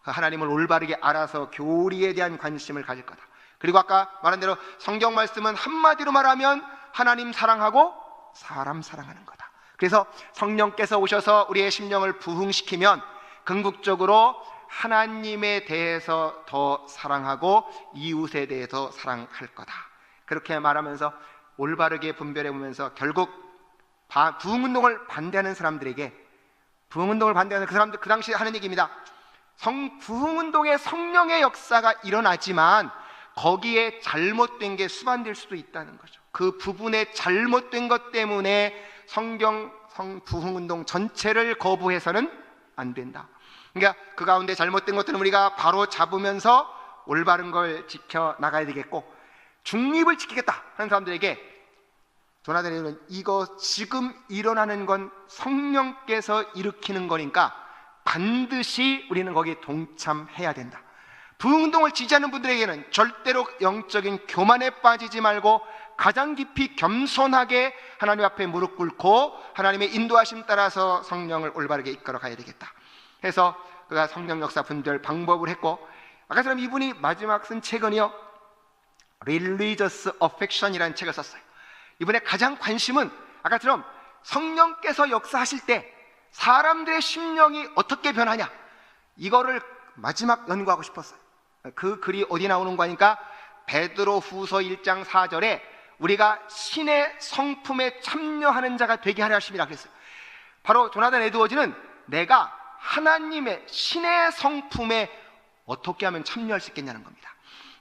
하나님을 올바르게 알아서 교리에 대한 관심을 가질 거다. 그리고 아까 말한 대로 성경 말씀은 한마디로 말하면 하나님 사랑하고 사람 사랑하는 거다. 그래서 성령께서 오셔서 우리의 심령을 부흥시키면 궁극적으로 하나님에 대해서 더 사랑하고 이웃에 대해서 사랑할 거다. 그렇게 말하면서 올바르게 분별해 보면서 결국 부흥운동을 반대하는 사람들에게, 부흥운동을 반대하는 그 사람들, 그 당시에 하는 얘기입니다. 부흥운동의 성령의 역사가 일어나지만 거기에 잘못된 게 수반될 수도 있다는 거죠. 그 부분에 잘못된 것 때문에 부흥운동 전체를 거부해서는 안 된다. 그러니까 그 가운데 잘못된 것들은 우리가 바로 잡으면서 올바른 걸 지켜나가야 되겠고, 중립을 지키겠다 하는 사람들에게 조나단은 이거 지금 일어나는 건 성령께서 일으키는 거니까 반드시 우리는 거기에 동참해야 된다. 부흥운동을 지지하는 분들에게는 절대로 영적인 교만에 빠지지 말고 가장 깊이 겸손하게 하나님 앞에 무릎 꿇고 하나님의 인도하심 따라서 성령을 올바르게 이끌어 가야 되겠다 해서 그가 성령 역사 분별 방법을 했고, 아까처럼 이분이 마지막 쓴 책은요 Religious Affection이라는 책을 썼어요. 이분의 가장 관심은 아까처럼 성령께서 역사하실 때 사람들의 심령이 어떻게 변하냐, 이거를 마지막 연구하고 싶었어요. 그 글이 어디 나오는 거니까 베드로 후서 1장 4절에 우리가 신의 성품에 참여하는 자가 되게 하려 하심이라 그랬어요. 바로 조나단 에드워즈는 내가 하나님의 신의 성품에 어떻게 하면 참여할 수 있겠냐는 겁니다.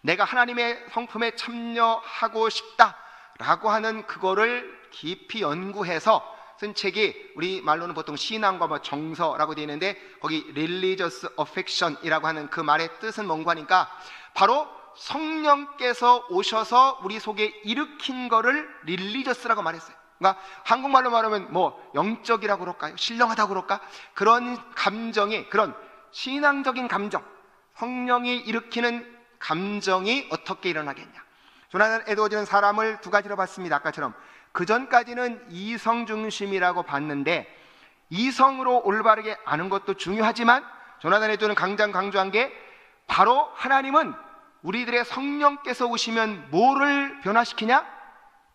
내가 하나님의 성품에 참여하고 싶다라고 하는 그거를 깊이 연구해서 쓴 책이 우리 말로는 보통 신앙과 뭐 정서라고 되어 있는데 거기 Religious Affection이라고 하는 그 말의 뜻은 뭔가 하니까 바로 성령께서 오셔서 우리 속에 일으킨 거를 religious라고 말했어요. 그러니까 한국말로 말하면 뭐 영적이라고 그럴까요? 신령하다고 그럴까? 그런 감정이, 그런 신앙적인 감정, 성령이 일으키는 감정이 어떻게 일어나겠냐. 조나단 에드워즈는 사람을 두 가지로 봤습니다. 아까처럼 그 전까지는 이성 중심이라고 봤는데 이성으로 올바르게 아는 것도 중요하지만 조나단 에드워즈는 강조한 게 바로 하나님은 우리들의 성령께서 오시면 뭐를 변화시키냐?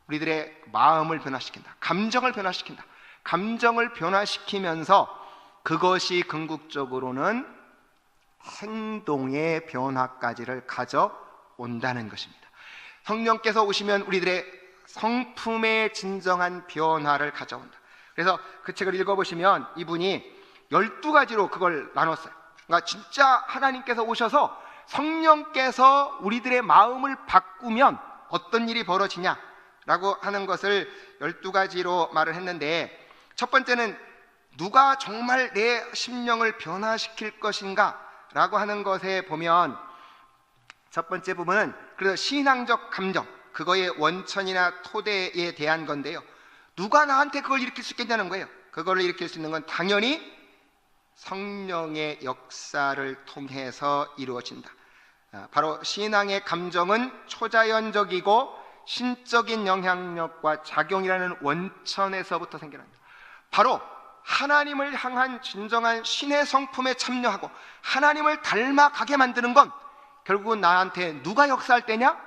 우리들의 마음을 변화시킨다. 감정을 변화시킨다. 감정을 변화시키면서 그것이 궁극적으로는 행동의 변화까지를 가져온다는 것입니다. 성령께서 오시면 우리들의 성품의 진정한 변화를 가져온다. 그래서 그 책을 읽어보시면 이분이 12가지로 그걸 나눴어요. 그러니까 진짜 하나님께서 오셔서 성령께서 우리들의 마음을 바꾸면 어떤 일이 벌어지냐라고 하는 것을 12가지로 말을 했는데, 첫 번째는 누가 정말 내 심령을 변화시킬 것인가 라고 하는 것에 보면 첫 번째 부분은 그래서 신앙적 감정, 그거의 원천이나 토대에 대한 건데요, 누가 나한테 그걸 일으킬 수 있겠냐는 거예요. 그걸 일으킬 수 있는 건 당연히 성령의 역사를 통해서 이루어진다. 바로 신앙의 감정은 초자연적이고 신적인 영향력과 작용이라는 원천에서부터 생겨납니다. 바로 하나님을 향한 진정한 신의 성품에 참여하고 하나님을 닮아가게 만드는 건 결국은 나한테 누가 역사할 때냐?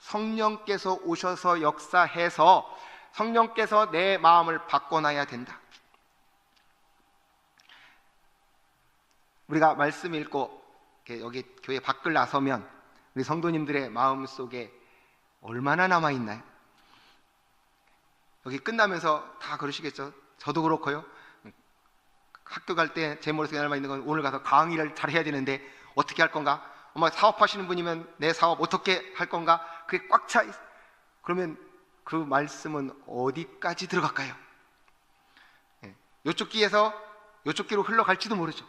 성령께서 오셔서 역사해서 성령께서 내 마음을 바꿔놔야 된다. 우리가 말씀 읽고 여기 교회 밖을 나서면 우리 성도님들의 마음 속에 얼마나 남아있나요? 여기 끝나면서 다 그러시겠죠? 저도 그렇고요. 학교 갈 때 제 머릿속에 남아있는 건 오늘 가서 강의를 잘 해야 되는데 어떻게 할 건가? 사업하시는 분이면 내 사업 어떻게 할 건가? 그게 꽉 차 있어. 그러면 그 말씀은 어디까지 들어갈까요? 이쪽 귀에서 이쪽 귀로 흘러갈지도 모르죠.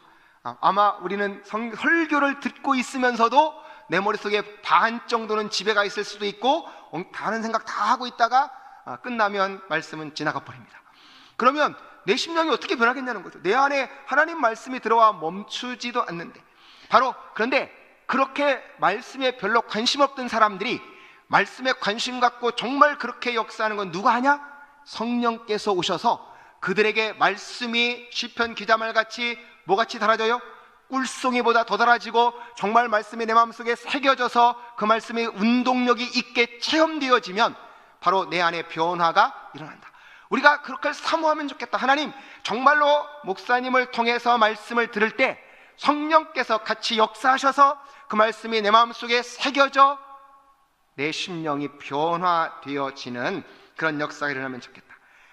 아마 우리는 설교를 듣고 있으면서도 내 머릿속에 반 정도는 집에 가 있을 수도 있고 다른 생각 다 하고 있다가 끝나면 말씀은 지나가 버립니다. 그러면 내 심령이 어떻게 변하겠냐는 거죠. 내 안에 하나님 말씀이 들어와 멈추지도 않는데, 바로 그런데 그렇게 말씀에 별로 관심 없던 사람들이 말씀에 관심 갖고 정말 그렇게 역사하는 건 누가 하냐? 성령께서 오셔서 그들에게 말씀이 시편 기자말같이 뭐같이 달아져요? 꿀송이보다 더 달아지고 정말 말씀이 내 마음속에 새겨져서 그 말씀이 운동력이 있게 체험되어지면 바로 내 안에 변화가 일어난다. 우리가 그렇게 사모하면 좋겠다. 하나님, 정말로 목사님을 통해서 말씀을 들을 때 성령께서 같이 역사하셔서 그 말씀이 내 마음속에 새겨져 내 심령이 변화되어지는 그런 역사가 일어나면 좋겠다.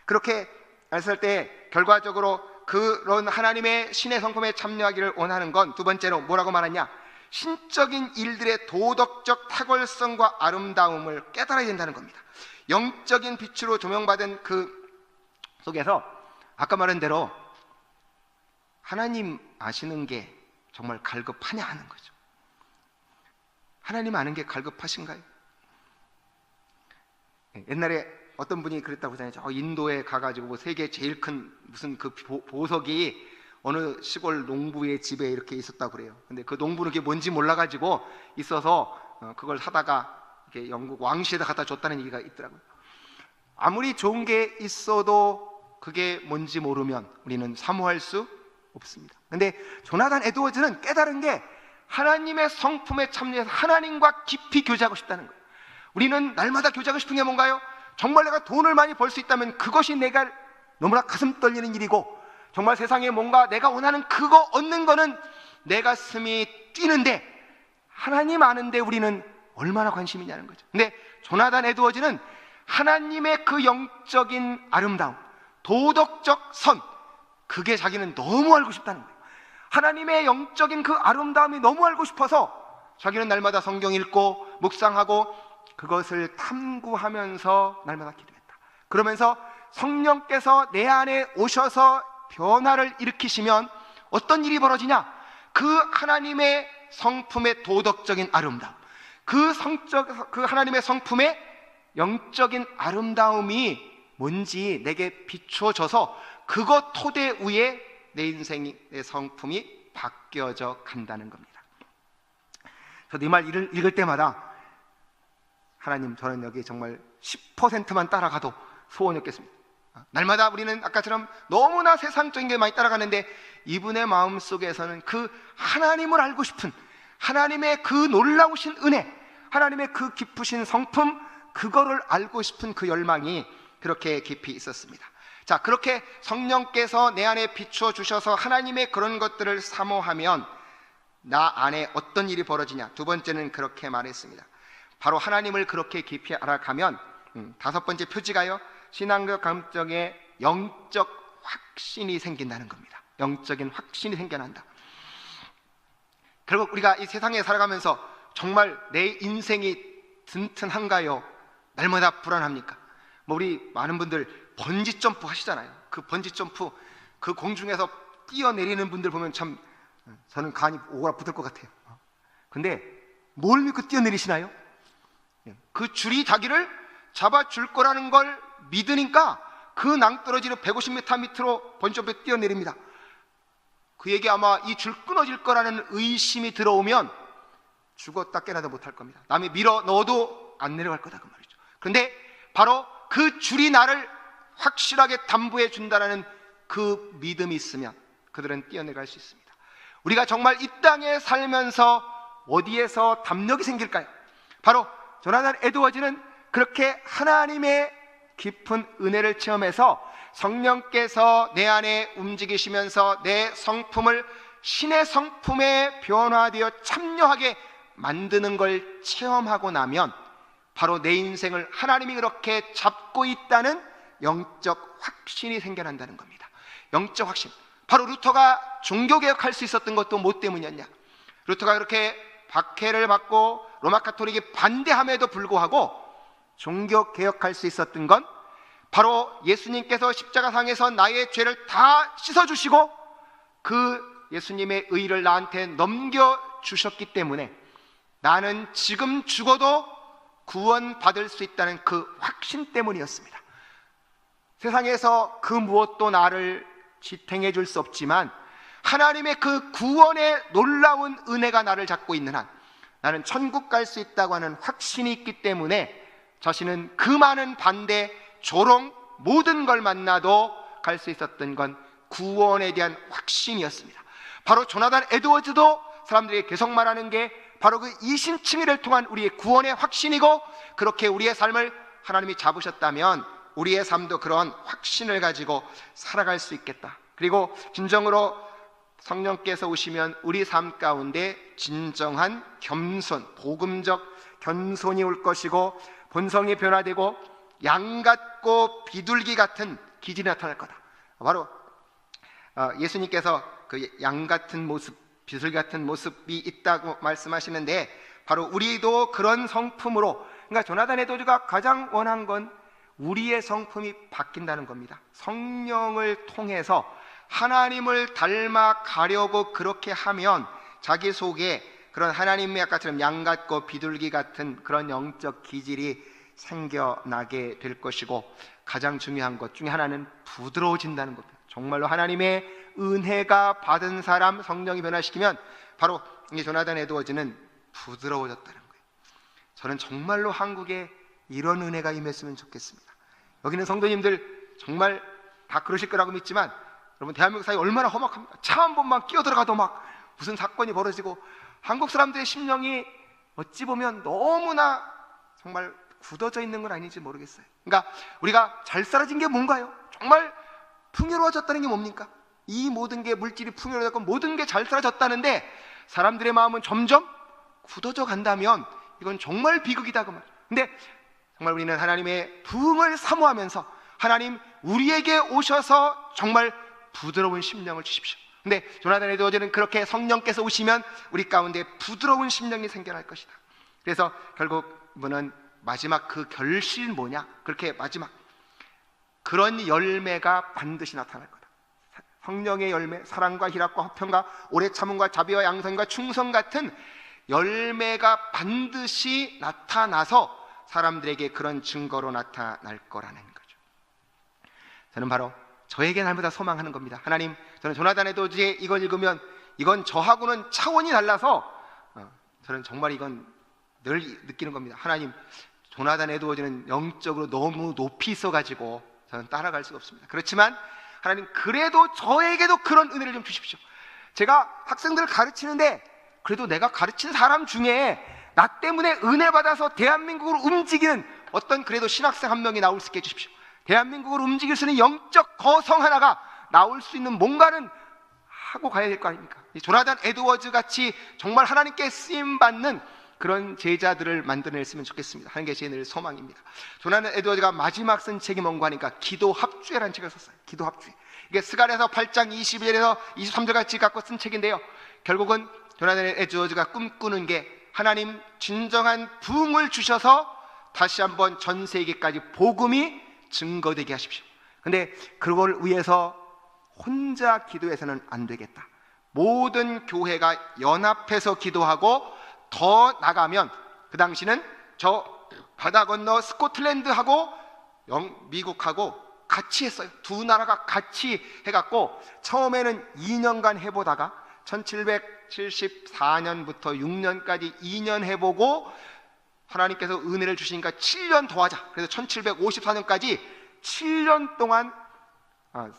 그렇게 했을 때 결과적으로 그런 하나님의 신의 성품에 참여하기를 원하는 건 두 번째로 뭐라고 말하냐? 신적인 일들의 도덕적 탁월성과 아름다움을 깨달아야 된다는 겁니다. 영적인 빛으로 조명받은 그 속에서 아까 말한 대로 하나님 아시는 게 정말 갈급하냐 하는 거죠. 하나님 아는 게 갈급하신가요? 옛날에 어떤 분이 그랬다고 하잖아요. 인도에 가가지고 뭐 세계 제일 큰 무슨 그 보석이 어느 시골 농부의 집에 이렇게 있었다고 그래요. 근데 그 농부는 그게 뭔지 몰라가지고 있어서 그걸 사다가 이렇게 영국 왕실에다 갖다 줬다는 얘기가 있더라고요. 아무리 좋은 게 있어도 그게 뭔지 모르면 우리는 사모할 수 없습니다. 근데 조나단 에드워즈는 깨달은 게 하나님의 성품에 참여해서 하나님과 깊이 교제하고 싶다는 거예요. 우리는 날마다 교제하고 싶은 게 뭔가요? 정말 내가 돈을 많이 벌 수 있다면 그것이 내가 너무나 가슴 떨리는 일이고, 정말 세상에 뭔가 내가 원하는 그거 얻는 거는 내 가슴이 뛰는데, 하나님 아는데 우리는 얼마나 관심이 있냐는 거죠. 근데 조나단 에드워즈는 하나님의 그 영적인 아름다움, 도덕적 선, 그게 자기는 너무 알고 싶다는 거예요. 하나님의 영적인 그 아름다움이 너무 알고 싶어서 자기는 날마다 성경 읽고 묵상하고 그것을 탐구하면서 날마다 기도했다. 그러면서 성령께서 내 안에 오셔서 변화를 일으키시면 어떤 일이 벌어지냐? 그 하나님의 성품의 도덕적인 아름다움, 그 하나님의 성품의 영적인 아름다움이 뭔지 내게 비추어져서 그것 토대 위에 내 인생의 성품이 바뀌어져 간다는 겁니다. 저도 이 말 읽을 때마다 하나님, 저는 여기 정말 10%만 따라가도 소원이 없겠습니다. 날마다 우리는 아까처럼 너무나 세상적인 게 많이 따라가는데 이분의 마음속에서는 그 하나님을 알고 싶은, 하나님의 그 놀라우신 은혜, 하나님의 그 깊으신 성품, 그거를 알고 싶은 그 열망이 그렇게 깊이 있었습니다. 자, 그렇게 성령께서 내 안에 비추어 주셔서 하나님의 그런 것들을 사모하면 나 안에 어떤 일이 벌어지냐? 두 번째는 그렇게 말했습니다. 바로 하나님을 그렇게 깊이 알아가면 다섯 번째 표지가요, 신앙적 감정에 영적 확신이 생긴다는 겁니다. 영적인 확신이 생겨난다. 결국 우리가 이 세상에 살아가면서 정말 내 인생이 든든한가요? 날마다 불안합니까? 우리 많은 분들 번지 점프 하시잖아요. 그 번지 점프, 그 공중에서 뛰어내리는 분들 보면 참 저는 간이 오그라 붙을 것 같아요. 근데 뭘 믿고 뛰어내리시나요? 그 줄이 자기를 잡아줄 거라는 걸 믿으니까 그 낭떠러지로 150m 밑으로 번지점프에 뛰어내립니다. 그에게 아마 이 줄 끊어질 거라는 의심이 들어오면 죽었다 깨나도 못할 겁니다. 남이 밀어 넣어도 안 내려갈 거다, 그 말이죠. 그런데 바로 그 줄이 나를 확실하게 담보해 준다는 그 믿음이 있으면 그들은 뛰어내갈 수 있습니다. 우리가 정말 이 땅에 살면서 어디에서 담력이 생길까요? 바로 조나단 에드워즈는 그렇게 하나님의 깊은 은혜를 체험해서 성령께서 내 안에 움직이시면서 내 성품을 신의 성품에 변화되어 참여하게 만드는 걸 체험하고 나면 바로 내 인생을 하나님이 그렇게 잡고 있다는 영적 확신이 생겨난다는 겁니다. 영적 확신. 바로 루터가 종교개혁할 수 있었던 것도 뭐 때문이었냐? 루터가 그렇게 박해를 받고 로마 카톨릭이 반대함에도 불구하고 종교개혁할 수 있었던 건 바로 예수님께서 십자가상에서 나의 죄를 다 씻어주시고 그 예수님의 의를 나한테 넘겨주셨기 때문에 나는 지금 죽어도 구원받을 수 있다는 그 확신 때문이었습니다. 세상에서 그 무엇도 나를 지탱해 줄 수 없지만 하나님의 그 구원의 놀라운 은혜가 나를 잡고 있는 한 나는 천국 갈 수 있다고 하는 확신이 있기 때문에 자신은 그 많은 반대, 조롱, 모든 걸 만나도 갈 수 있었던 건 구원에 대한 확신이었습니다. 바로 조나단 에드워즈도 사람들에게 계속 말하는 게 바로 그 이신칭의를 통한 우리의 구원의 확신이고, 그렇게 우리의 삶을 하나님이 잡으셨다면 우리의 삶도 그런 확신을 가지고 살아갈 수 있겠다. 그리고 진정으로 성령께서 오시면 우리 삶 가운데 진정한 겸손, 복음적 겸손이 올 것이고 본성이 변화되고 양 같고 비둘기 같은 기질이 나타날 거다. 바로 예수님께서 그 양 같은 모습, 비둘기 같은 모습이 있다고 말씀하시는데 바로 우리도 그런 성품으로, 그러니까 조나단 에드워즈가 가장 원한 건 우리의 성품이 바뀐다는 겁니다. 성령을 통해서 하나님을 닮아 가려고 그렇게 하면 자기 속에 그런 하나님의 아까처럼 양 같고 비둘기 같은 그런 영적 기질이 생겨나게 될 것이고, 가장 중요한 것 중에 하나는 부드러워진다는 겁니다. 정말로 하나님의 은혜가 받은 사람 성령이 변화시키면 바로 이 조나단 에드워즈는 부드러워졌다는 거예요. 저는 정말로 한국에 이런 은혜가 임했으면 좋겠습니다. 여기는 성도님들 정말 다 그러실 거라고 믿지만 여러분, 대한민국 사회 얼마나 험악합니까? 차 한 번만 끼어들어가도 막 무슨 사건이 벌어지고, 한국 사람들의 심령이 어찌 보면 너무나 정말 굳어져 있는 건 아닌지 모르겠어요. 그러니까 우리가 잘 살아진 게 뭔가요? 정말 풍요로워졌다는 게 뭡니까? 이 모든 게 물질이 풍요로워졌고 모든 게 잘 살아졌다는데 사람들의 마음은 점점 굳어져 간다면 이건 정말 비극이다 그 말. 근데 정말 우리는 하나님의 부흥을 사모하면서 하나님 우리에게 오셔서 정말 부드러운 심령을 주십시오. 근데 조나단 에드워즈는 그렇게 성령께서 오시면 우리 가운데 부드러운 심령이 생겨날 것이다. 그래서 결국 이분은 마지막 그 결실은 뭐냐? 그렇게 마지막 그런 열매가 반드시 나타날 거다. 성령의 열매, 사랑과 희락과 화평과 오래 참음과 자비와 양선과 충성 같은 열매가 반드시 나타나서 사람들에게 그런 증거로 나타날 거라는 거죠. 저는 바로 저에게 날마다 소망하는 겁니다. 하나님, 저는 조나단 에드워즈의 이걸 읽으면 이건 저하고는 차원이 달라서 저는 정말 이건 늘 느끼는 겁니다. 하나님, 조나단 에드워즈는 영적으로 너무 높이 있어가지고 저는 따라갈 수가 없습니다. 그렇지만 하나님, 그래도 저에게도 그런 은혜를 좀 주십시오. 제가 학생들을 가르치는데 그래도 내가 가르친 사람 중에 나 때문에 은혜 받아서 대한민국을 움직이는 어떤 그래도 신학생 한 명이 나올 수 있게 해주십시오. 대한민국을 움직일 수 있는 영적 거성 하나가 나올 수 있는 뭔가는 하고 가야 될 거 아닙니까? 조나단 에드워즈 같이 정말 하나님께 쓰임받는 그런 제자들을 만들어냈으면 좋겠습니다 하는 게 제 늘 소망입니다. 조나단 에드워즈가 마지막 쓴 책이 뭔가 하니까 기도 합주회라는 책을 썼어요. 기도 합주회. 이게 스갈에서 8장 21절에서 23절까지 갖고 쓴 책인데요, 결국은 조나단 에드워즈가 꿈꾸는 게 하나님 진정한 부흥을 주셔서 다시 한번 전 세계까지 복음이 증거되게 하십시오. 근데 그걸 위해서 혼자 기도해서는 안 되겠다. 모든 교회가 연합해서 기도하고 더 나가면 그 당시는 저 바다 건너 스코틀랜드하고 미국하고 같이 했어요. 두 나라가 같이 해갖고 처음에는 2년간 해보다가 1774년부터 6년까지 2년 해보고 하나님께서 은혜를 주시니까 7년 더 하자. 그래서 1754년까지 7년 동안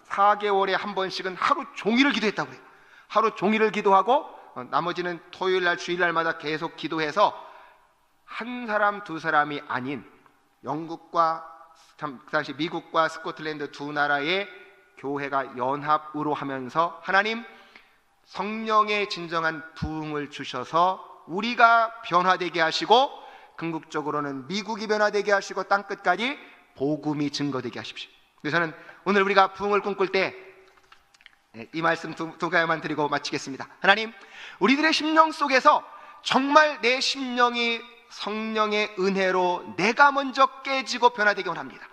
4개월에 한 번씩은 하루 종일을 기도했다고 해요. 하루 종일을 기도하고 나머지는 토요일 날 주일 날마다 계속 기도해서 한 사람 두 사람이 아닌 영국과 그 당시 미국과 스코틀랜드 두 나라의 교회가 연합으로 하면서 하나님 성령의 진정한 부흥을 주셔서 우리가 변화되게 하시고 궁극적으로는 미국이 변화되게 하시고 땅끝까지 복음이 증거되게 하십시오. 그래서 저는 오늘 우리가 부흥을 꿈꿀 때 이 말씀 두 가지만 드리고 마치겠습니다. 하나님, 우리들의 심령 속에서 정말 내 심령이 성령의 은혜로 내가 먼저 깨지고 변화되기 원합니다.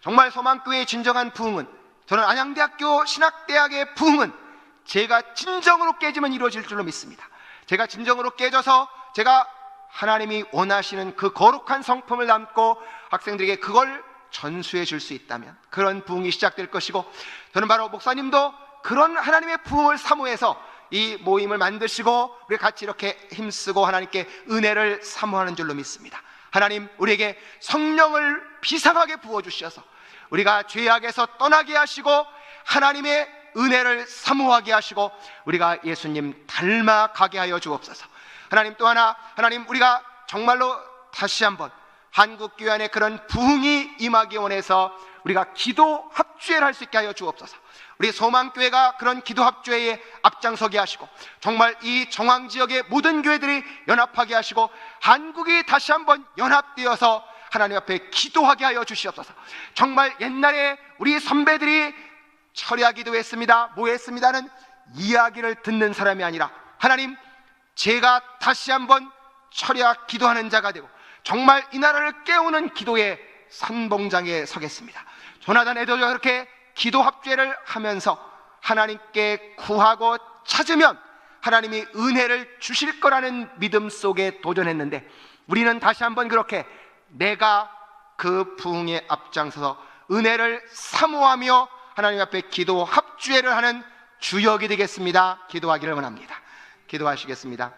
정말 소망교회의 진정한 부흥은, 저는 안양대학교 신학대학의 부흥은 제가 진정으로 깨지면 이루어질 줄로 믿습니다. 제가 진정으로 깨져서 제가 하나님이 원하시는 그 거룩한 성품을 담고 학생들에게 그걸 전수해 줄 수 있다면 그런 부흥이 시작될 것이고, 저는 바로 목사님도 그런 하나님의 부흥을 사모해서 이 모임을 만드시고 우리 같이 이렇게 힘쓰고 하나님께 은혜를 사모하는 줄로 믿습니다. 하나님, 우리에게 성령을 비상하게 부어주셔서 우리가 죄악에서 떠나게 하시고 하나님의 은혜를 사모하게 하시고 우리가 예수님 닮아가게 하여 주옵소서. 하나님, 또 하나, 하나님, 우리가 정말로 다시 한번 한국교회 안에 그런 부흥이 임하기 원해서 우리가 기도 합주회를 할 수 있게 하여 주옵소서. 우리 소망교회가 그런 기도 합주회에 앞장서게 하시고 정말 이 정황지역의 모든 교회들이 연합하게 하시고 한국이 다시 한번 연합되어서 하나님 앞에 기도하게 하여 주시옵소서. 정말 옛날에 우리 선배들이 철야 기도했습니다, 뭐 했습니다는 이야기를 듣는 사람이 아니라 하나님, 제가 다시 한번 철야 기도하는 자가 되고 정말 이 나라를 깨우는 기도의 선봉장에 서겠습니다. 조나단 에드워즈가 그렇게 기도 합주회를 하면서 하나님께 구하고 찾으면 하나님이 은혜를 주실 거라는 믿음 속에 도전했는데, 우리는 다시 한번 그렇게 내가 그 부흥에 앞장서서 은혜를 사모하며 하나님 앞에 기도 합주회를 하는 주역이 되겠습니다. 기도하기를 원합니다. 기도하시겠습니다.